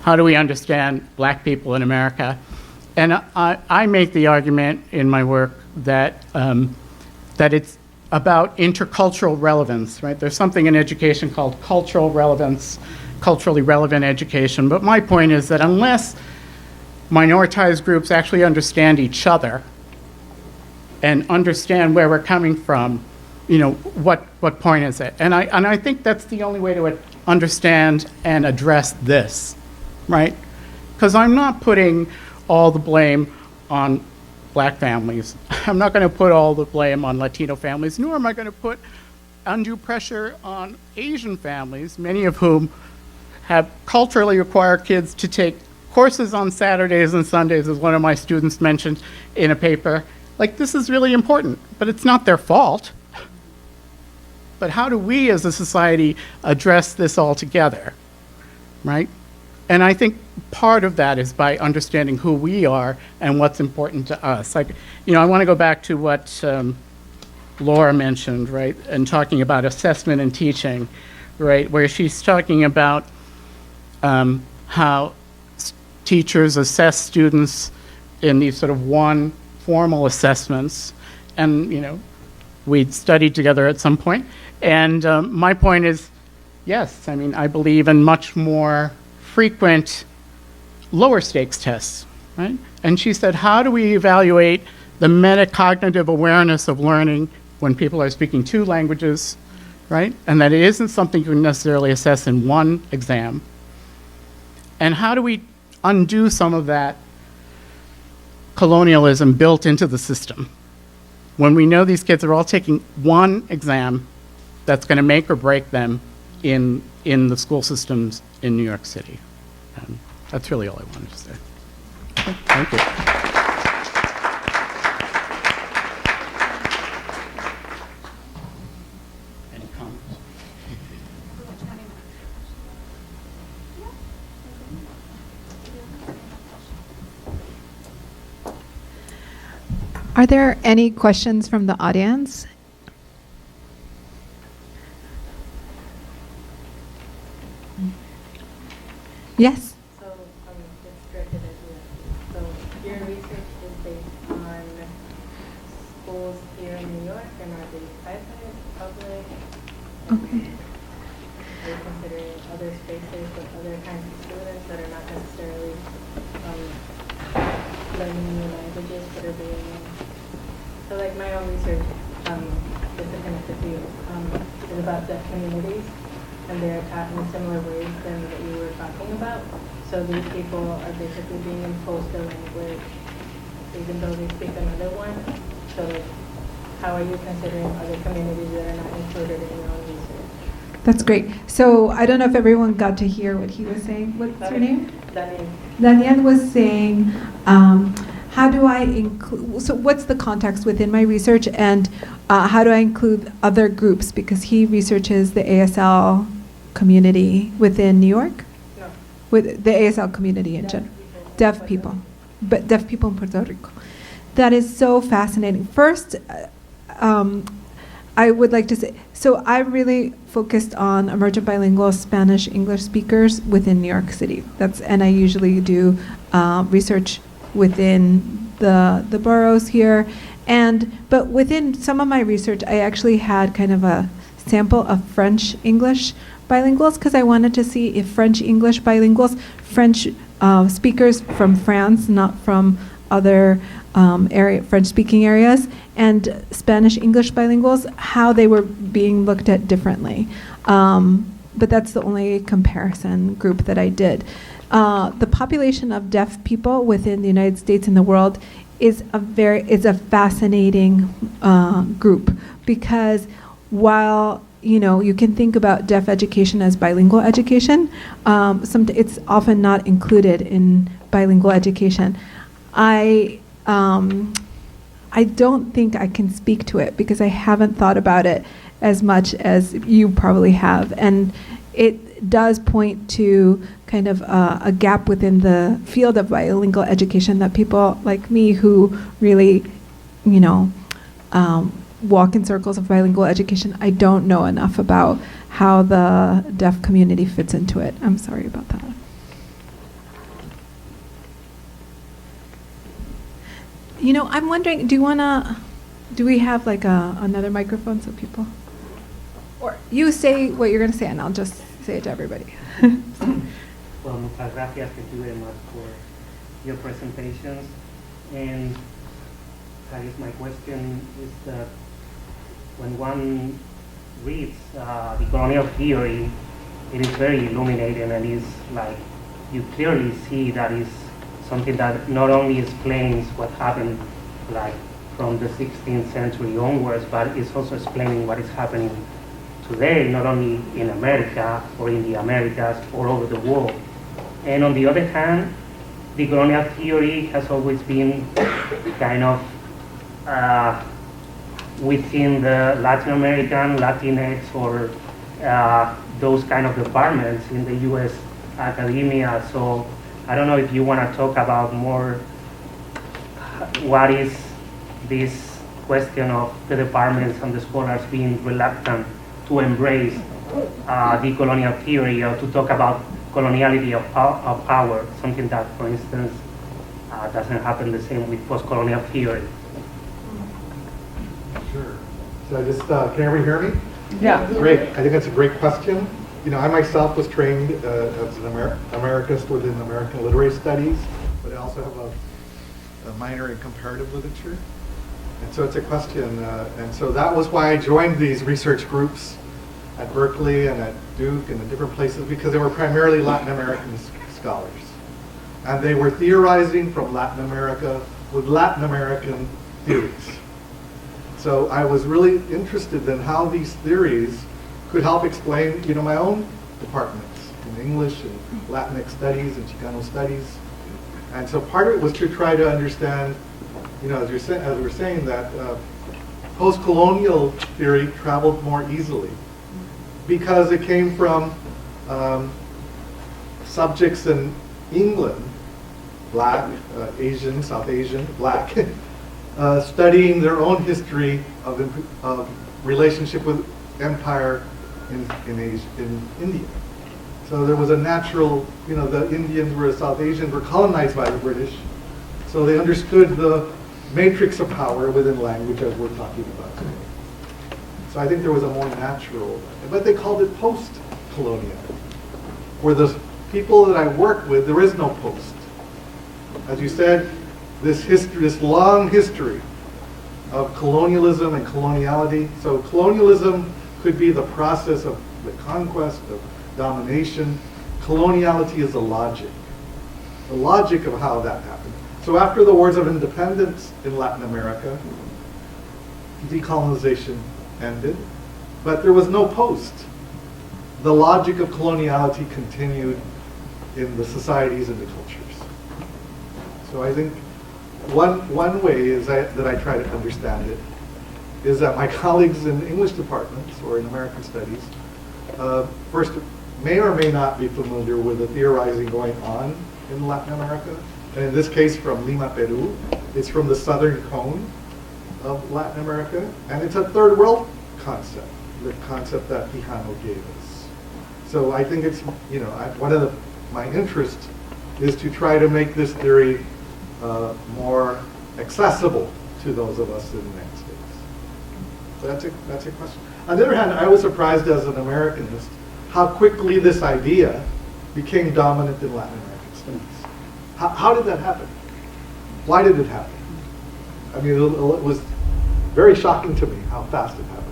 How do we understand black people in America? And I make the argument in my work that that it's about intercultural relevance, right? There's something in education called cultural relevance, culturally relevant education. But my point is that unless minoritized groups actually understand each other and understand where we're coming from, you know, what point is it? And I think that's the only way to understand and address this, right? Because I'm not putting all the blame on black families. I'm not going to put all the blame on Latino families, nor am I going to put undue pressure on Asian families, many of whom have culturally required kids to take courses on Saturdays and Sundays, as one of my students mentioned in a paper. Like, this is really important, but it's not their fault. But how do we as a society address this all together? right? And I think part of that is by understanding who we are and what's important to us. Like, I want to go back to what Laura mentioned, right, and talking about assessment and teaching, right, where she's talking about how teachers assess students in these sort of one formal assessments, and we'd studied together at some point. And my point is, yes, I believe in much more frequent lower stakes tests, right? And she said, how do we evaluate the metacognitive awareness of learning when people are speaking two languages, right? And that it isn't something you can necessarily assess in one exam. And how do we undo some of that colonialism built into the system when we know these kids are all taking one exam that's going to make or break them in the school systems in New York City? That's really all I wanted to say. Okay, thank you. Any comments? Are there any questions from the audience? Yes? So, it's directed at you. So, your research is based on schools here in New York, and are they private, public? Okay. Are you considering other spaces with other kinds of students that are not necessarily learning new languages, but are being... So, like, my own research, just to connect the field, is about deaf communities, and they're taught in similar ways than what you were talking about. So these people are basically being imposed a language, even though they speak another one. So like, how are you considering other communities that are not included in your own research? That's great. So I don't know if everyone got to hear what he was saying. What's your name? Daniel. Daniel was saying, how do I include, so what's the context within my research, and how do I include other groups? Because he researches the ASL community within New York? No. With the ASL community in general. Deaf people. But deaf people in Puerto Rico. That is so fascinating. First, I would like to say, so I'm really focused on emergent bilingual Spanish English speakers within New York City. And I usually do research within the boroughs here. But within some of my research, I actually had kind of a sample of French English bilinguals, because I wanted to see if French English bilinguals, French speakers from France, not from other French speaking areas, and Spanish English bilinguals, how they were being looked at differently. But that's the only comparison group that I did. The population of deaf people within the United States and the world is a fascinating group, because while you can think about deaf education as bilingual education, it's often not included in bilingual education. I don't think I can speak to it because I haven't thought about it as much as you probably have, and it does point to kind of a gap within the field of bilingual education that people like me who really, walk in circles of bilingual education, I don't know enough about how the deaf community fits into it. I'm sorry about that. I'm wondering, do we have like another microphone so people, or you say what you're going to say and I'll just say it to everybody. Well, muchas gracias, thank you very much for your presentations. And I guess my question is that when one reads Decolonial Theory, it is very illuminating, and is like you clearly see that is something that not only explains what happened like from the 16th century onwards, but it's also explaining what is happening today, not only in America or in the Americas, all over the world. And on the other hand, Decolonial Theory has always been kind of within the Latin American, Latinx, or those kind of departments in the U.S. academia. So I don't know if you want to talk about more what is this question of the departments and the scholars being reluctant to embrace decolonial theory or to talk about coloniality of power, something that, for instance, doesn't happen the same with postcolonial theory. Sure. So I just, can everyone hear me? Yeah. Great. I think that's a great question. You know, I myself was trained as an Americanist within American literary studies, but I also have a minor in comparative literature. And so it's a question, and so that was why I joined these research groups at Berkeley and at Duke and at different places, because they were primarily Latin American scholars. And they were theorizing from Latin America with Latin American theories. So I was really interested in how these theories could help explain, you know, my own departments in English and Latinx studies and Chicano studies. And so part of it was to try to understand, you know, as we were saying, that post-colonial theory traveled more easily because it came from subjects in England, Black, Asian, South Asian, Black, studying their own history of relationship with empire in Asia, in India. So there was a natural, you know, the Indians were South Asians were colonized by the British, so they understood the matrix of power within language as we're talking about today. So I think there was a more natural, but they called it post-colonial. For the people that I work with, there is no post. As you said, this history, this long history of colonialism and coloniality. So colonialism could be the process of the conquest, of domination. Coloniality is the logic of how that happened. So after the wars of independence in Latin America, decolonization ended, but there was no post. The logic of coloniality continued in the societies and the cultures. So I think one way is that I try to understand it is that my colleagues in English departments or in American studies first may or may not be familiar with the theorizing going on in Latin America. And in this case from Lima, Peru. It's from the southern cone of Latin America. And it's a third world concept, the concept that Quijano gave us. So I think it's, you know, one of my interests is to try to make this theory more accessible to those of us in the United States. So that's a question. On the other hand, I was surprised as an Americanist how quickly this idea became dominant in Latin American studies. How did that happen? Why did it happen? I mean, it was very shocking to me how fast it happened.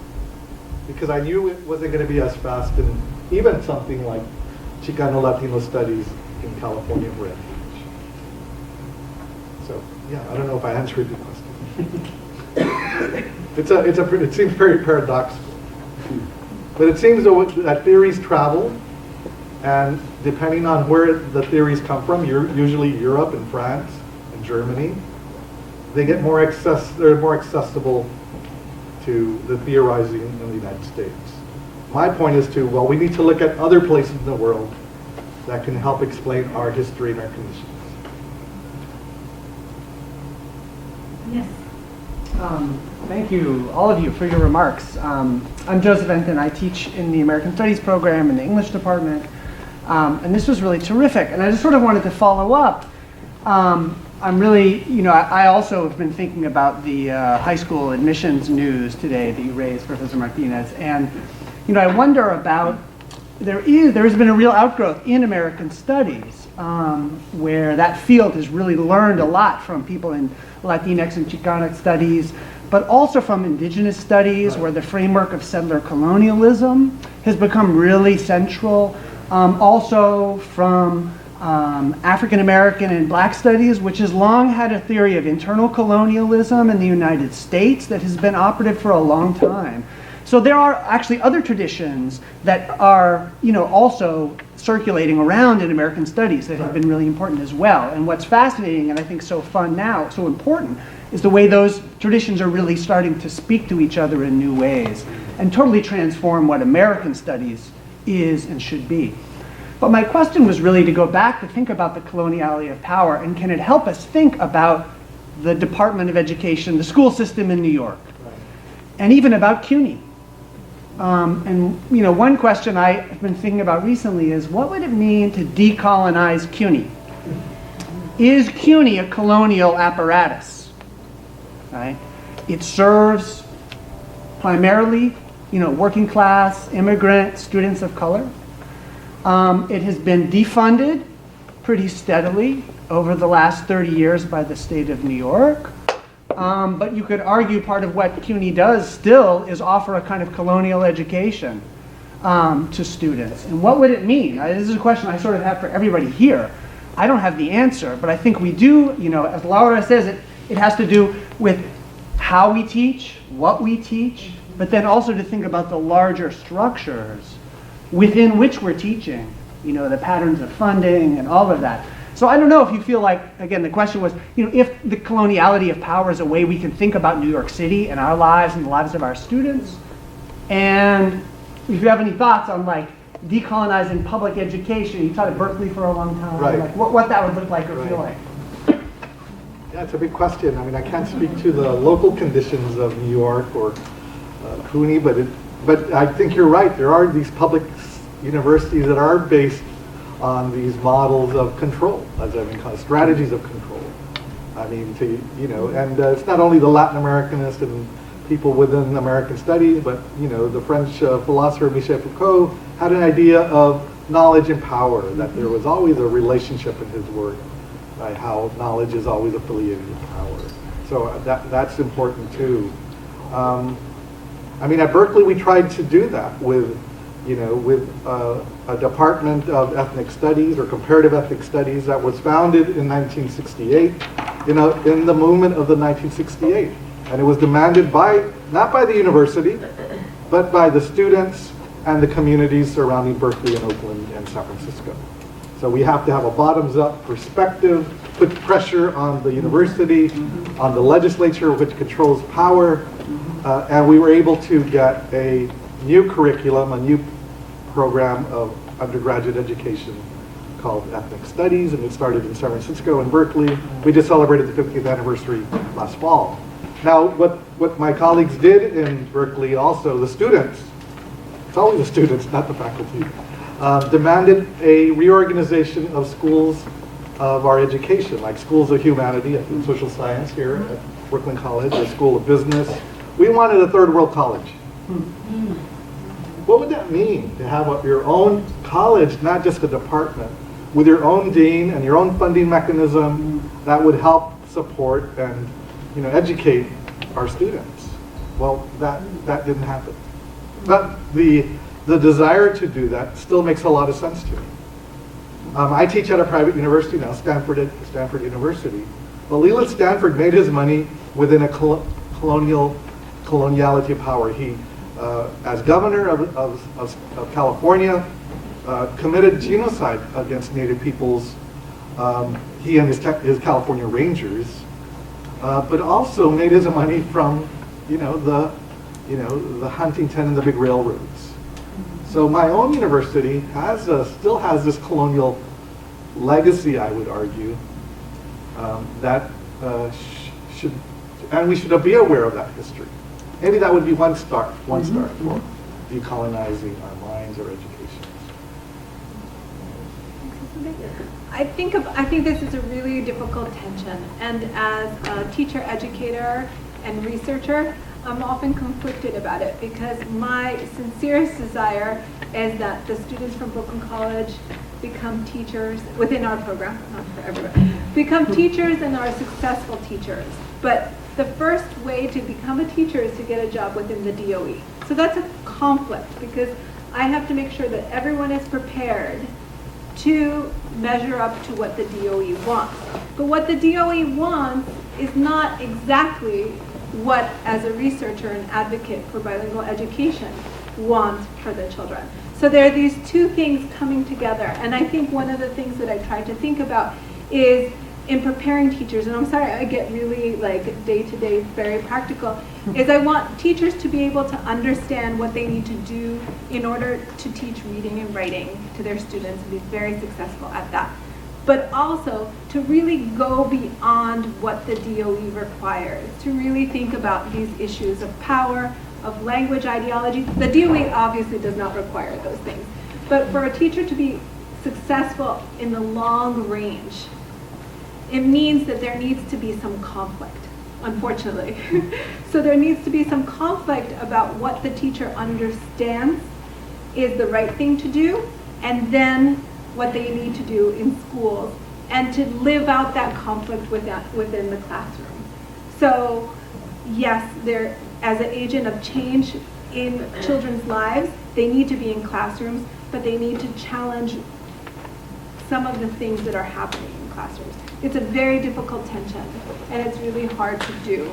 Because I knew it wasn't going to be as fast in even something like Chicano Latino studies in California or at So, yeah, I don't know if I answered your question. It seems very paradoxical. But it seems that theories travel, and depending on where the theories come from, usually Europe and France and Germany, they're more accessible to the theorizing in the United States. My point is we need to look at other places in the world that can help explain our history and our conditions. Yes. Thank you, all of you, for your remarks. I'm Joseph Enton. I teach in the American Studies program in the English department. And this was really terrific. And I just sort of wanted to follow up. I'm really, I also have been thinking about the high school admissions news today that you raised, Professor Martinez. And, I wonder about, there has been a real outgrowth in American studies where that field has really learned a lot from people in Latinx and Chicanic studies, but also from indigenous studies where the framework of settler colonialism has become really central. Also from African American and Black studies, which has long had a theory of internal colonialism in the United States that has been operative for a long time. So there are actually other traditions that are, also circulating around in American studies that have been really important as well. And what's fascinating and I think so fun now, so important, is the way those traditions are really starting to speak to each other in new ways and totally transform what American studies is and should be. But my question was really to go back to think about the coloniality of power, and can it help us think about the Department of Education, the school system in New York, and even about CUNY. And you know, one question I've been thinking about recently is, what would it mean to decolonize CUNY? Is CUNY a colonial apparatus? Right? It serves primarily, you know, working class, immigrant, students of color. It has been defunded pretty steadily over the last 30 years by the state of New York. But you could argue part of what CUNY does still is offer a kind of colonial education to students. And what would it mean? This is a question I sort of have for everybody here. I don't have the answer, but I think we do, you know, as Laura says, it has to do with how we teach, what we teach, but then also to think about the larger structures within which we're teaching, you know, the patterns of funding and all of that. So I don't know if you feel like, again, the question was, you know, if the coloniality of power is a way we can think about New York City and our lives and the lives of our students, and if you have any thoughts on like decolonizing public education. You taught at Berkeley for a long time. Right. Like what that would look like or feel like. Yeah, it's a big question. I mean, I can't speak to the local conditions of New York or CUNY, but I think you're right. There are these public universities that are based on these models of control, as I mean, strategies of control. I mean, and it's not only the Latin Americanists and people within American studies, but, you know, the French philosopher Michel Foucault had an idea of knowledge and power, that there was always a relationship in his work, by how knowledge is always affiliated with power. So that's important too. I mean, at Berkeley, we tried to do that with a department of ethnic studies or comparative ethnic studies that was founded in 1968, in the movement of the 1968. And it was demanded not by the university, but by the students and the communities surrounding Berkeley and Oakland and San Francisco. So we have to have a bottoms-up perspective, put pressure on the university, on the legislature, which controls power, and we were able to get a new curriculum, a new program of undergraduate education called Ethnic Studies, and it started in San Francisco and Berkeley. We just celebrated the 50th anniversary last fall. Now, what my colleagues did in Berkeley, also the students, it's always the students, not the faculty, demanded a reorganization of schools of our education, like schools of humanity and social science here at Brooklyn College, or School of Business. We wanted a third world college. What would that mean to have your own college, not just a department, with your own dean and your own funding mechanism that would help support and educate our students? Well, that didn't happen. But the desire to do that still makes a lot of sense to me. I teach at a private university now, Stanford University. Well, Leland Stanford made his money within a coloniality of power. He, as governor of California, committed genocide against Native peoples. He and his California Rangers, but also made his money from, the Huntington and the big railroads. So my own university still has this colonial legacy, I would argue, that should, and we should be aware of that history. Maybe that would be one start for decolonizing our minds or education. I think this is a really difficult tension, and as a teacher, educator, and researcher, I'm often conflicted about it, because my sincerest desire is that the students from Brooklyn College become teachers within our program, not for everyone, become teachers and are successful teachers. But the first way to become a teacher is to get a job within the DOE. So that's a conflict, because I have to make sure that everyone is prepared to measure up to what the DOE wants. But what the DOE wants is not exactly what, as a researcher and advocate for bilingual education, want for the children. So there are these two things coming together, and I think one of the things that I try to think about is in preparing teachers, and I'm sorry I get really like day-to-day very practical, is I want teachers to be able to understand what they need to do in order to teach reading and writing to their students and be very successful at that. But also to really go beyond what the DOE requires, to really think about these issues of power, of language ideology. The DOE obviously does not require those things. But for a teacher to be successful in the long range, it means that there needs to be some conflict, unfortunately. So there needs to be some conflict about what the teacher understands is the right thing to do, and then what they need to do in schools, and to live out that conflict within the classroom. So yes, they're, as an agent of change in children's lives, they need to be in classrooms, but they need to challenge some of the things that are happening in classrooms. It's a very difficult tension, and it's really hard to do.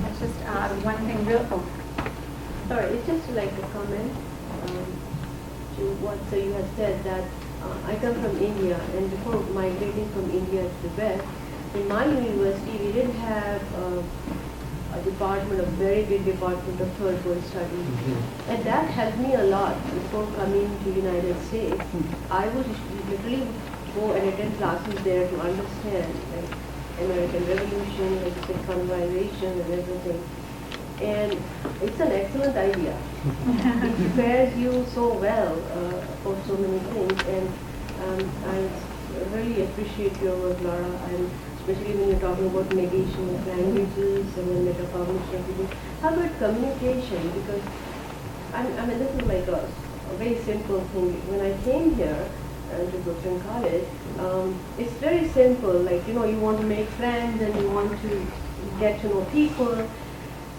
Let's just add one thing real quick. Sorry, it's just like a comment to what you have said, that I come from India, and before migrating from India to the West, in my university we did have a department, a very big department of third world studies. And that helped me a lot before coming to the United States. I would literally go and attend classes there to understand like American Revolution, like colonization and everything. And it's an excellent idea. It prepares you so well for so many things. And I really appreciate your work, Laura, and especially when you're talking about negation of languages and then metacognition and everything. How about communication? Because I mean, this is like a very simple thing. When I came here to Brooklyn College, it's very simple. Like, you know, you want to make friends and you want to get to know people.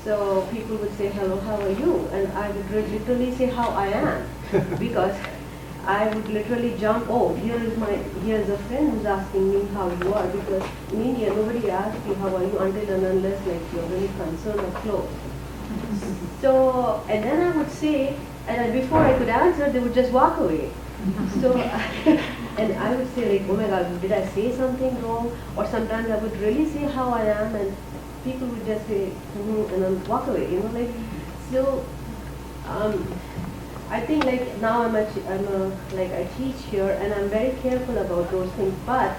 So people would say, hello, how are you? And I would literally say how I am, because I would literally jump, oh, here's a friend who's asking me how you are, because in India, nobody asks you how are you until and unless like you're really concerned or close. So, and then I would say, and then before I could answer, they would just walk away. So, and I would say like, oh my God, did I say something wrong? Or sometimes I would really say how I am, and people would just say, and then walk away, you know, like, so, I think like now like I teach here and I'm very careful about those things, but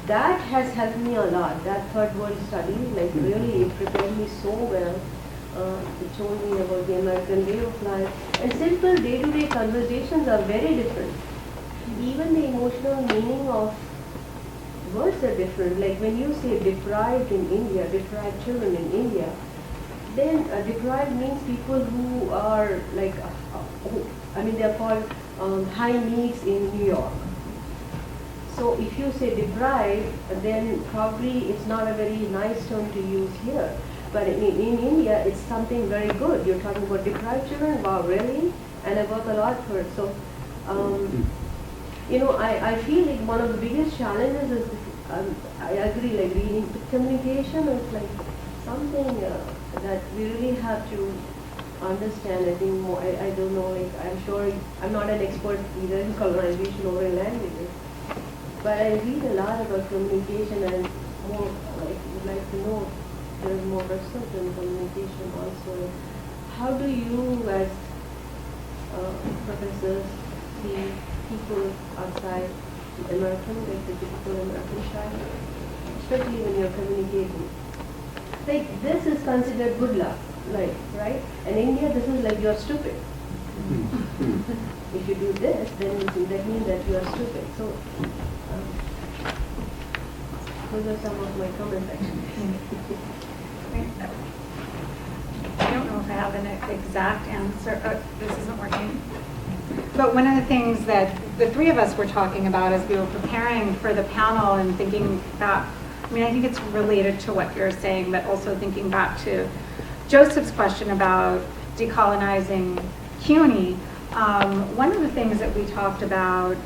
that has helped me a lot. That third world studies, like really it prepared me so well. It told me about the American way of life, and simple day-to-day conversations are very different. Even the emotional meaning of words are different. Like when you say deprived in India, deprived children in India, then deprived means people who are like, they're called high needs in New York. So if you say deprived, then probably it's not a very nice term to use here. But in India, it's something very good. You're talking about deprived children, wow, really? And I work a lot for it. So, you know, I feel like one of the biggest challenges is, I agree, like reading communication is like something that we really have to understand. I think more, I don't know, like I'm sure, I'm not an expert either in colonization or in languages, but I read a lot about communication and more like, would like to know if there's more research in communication also. How do you as professors see people outside the American, like the typical American child, especially when you're communicating? Like this is considered good luck, like, right? And in India, this is like you're stupid. If you do this, then that means that you are stupid. So those are some of my comments actually. I don't know if I have an exact answer. This isn't working. But one of the things that the three of us were talking about as we were preparing for the panel and thinking back, I mean, I think it's related to what you're saying, but also thinking back to Joseph's question about decolonizing CUNY. One of the things that we talked about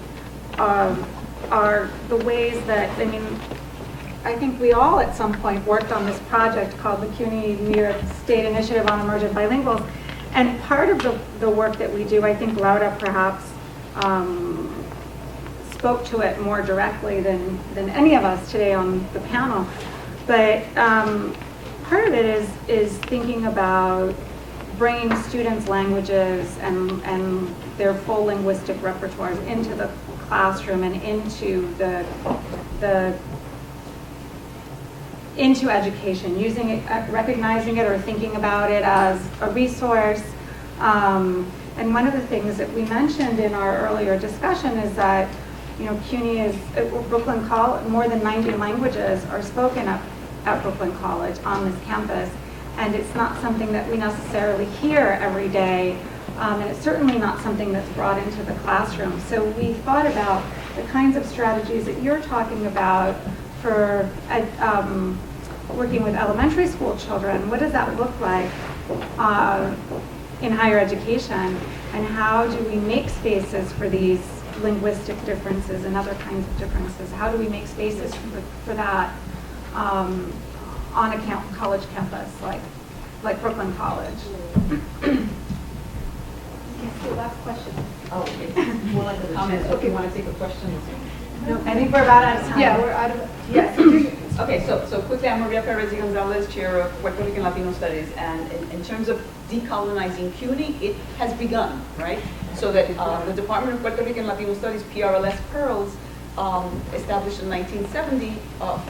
are the ways that, I mean, I think we all at some point worked on this project called the CUNY New York State Initiative on Emergent Bilinguals. And part of the work that we do, I think Laura perhaps spoke to it more directly than any of us today on the panel. But part of it is thinking about bringing students' languages and their full linguistic repertoires into the classroom and into into education, using it, recognizing it or thinking about it as a resource. And one of the things that we mentioned in our earlier discussion is that, CUNY is, Brooklyn College, more than 90 languages are spoken at Brooklyn College on this campus. And it's not something that we necessarily hear every day. And it's certainly not something that's brought into the classroom. So we thought about the kinds of strategies that you're talking about for working with elementary school children. What does that look like in higher education? And how do we make spaces for these linguistic differences and other kinds of differences? How do we make spaces for that on a college campus like Brooklyn College? So last question. Oh, it's more like a comment. Okay, want to take a question? No, I think we're about out of time. Yeah, we're out of. Yes. Okay, so quickly, I'm Maria Perez y Gonzalez, Chair of Puerto Rican Latino Studies, and in terms of decolonizing CUNY, it has begun, right? So that the Department of Puerto Rican Latino Studies, PRLS PEARLS, established in 1970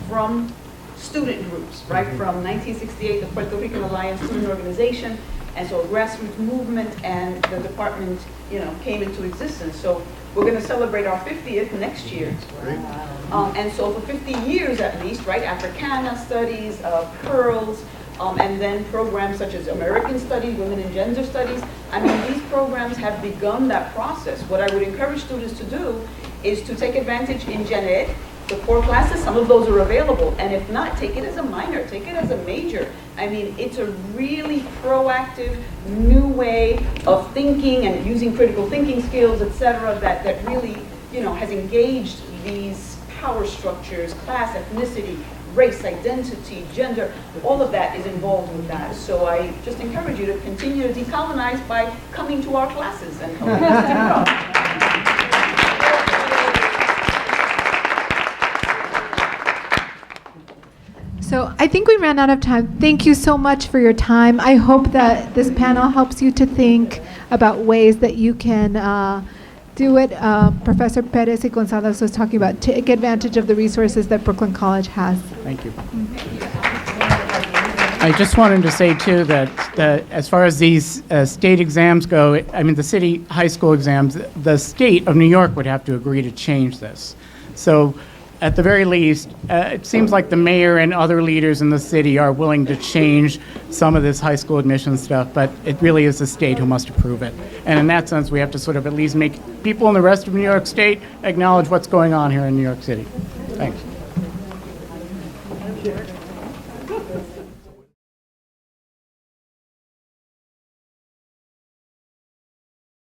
from student groups, right? From 1968, the Puerto Rican Alliance Student Organization, and so a grassroots movement, and the department, came into existence. So we're going to celebrate our 50th next year. And so for 50 years at least, right, Africana Studies, PEARLS, and then programs such as American Studies, Women and Gender Studies. I mean, these programs have begun that process. What I would encourage students to do is to take advantage in Gen Ed, the core classes, some of those are available. And if not, take it as a minor, take it as a major. I mean, it's a really proactive, new way of thinking and using critical thinking skills, et cetera, that really, has engaged these power structures, class, ethnicity, race, identity, gender, all of that is involved with that. So I just encourage you to continue to decolonize by coming to our classes and helping us to grow. So I think we ran out of time. Thank you so much for your time. I hope that this panel helps you to think about ways that you can do it. Professor Perez y Gonzalez was talking about take advantage of the resources that Brooklyn College has. Thank you. I just wanted to say, too, that as far as these state exams go, I mean, the city high school exams, the state of New York would have to agree to change this. So at the very least, it seems like the mayor and other leaders in the city are willing to change some of this high school admission stuff, but it really is the state who must approve it. And in that sense, we have to sort of at least make people in the rest of New York State acknowledge what's going on here in New York City. Thanks.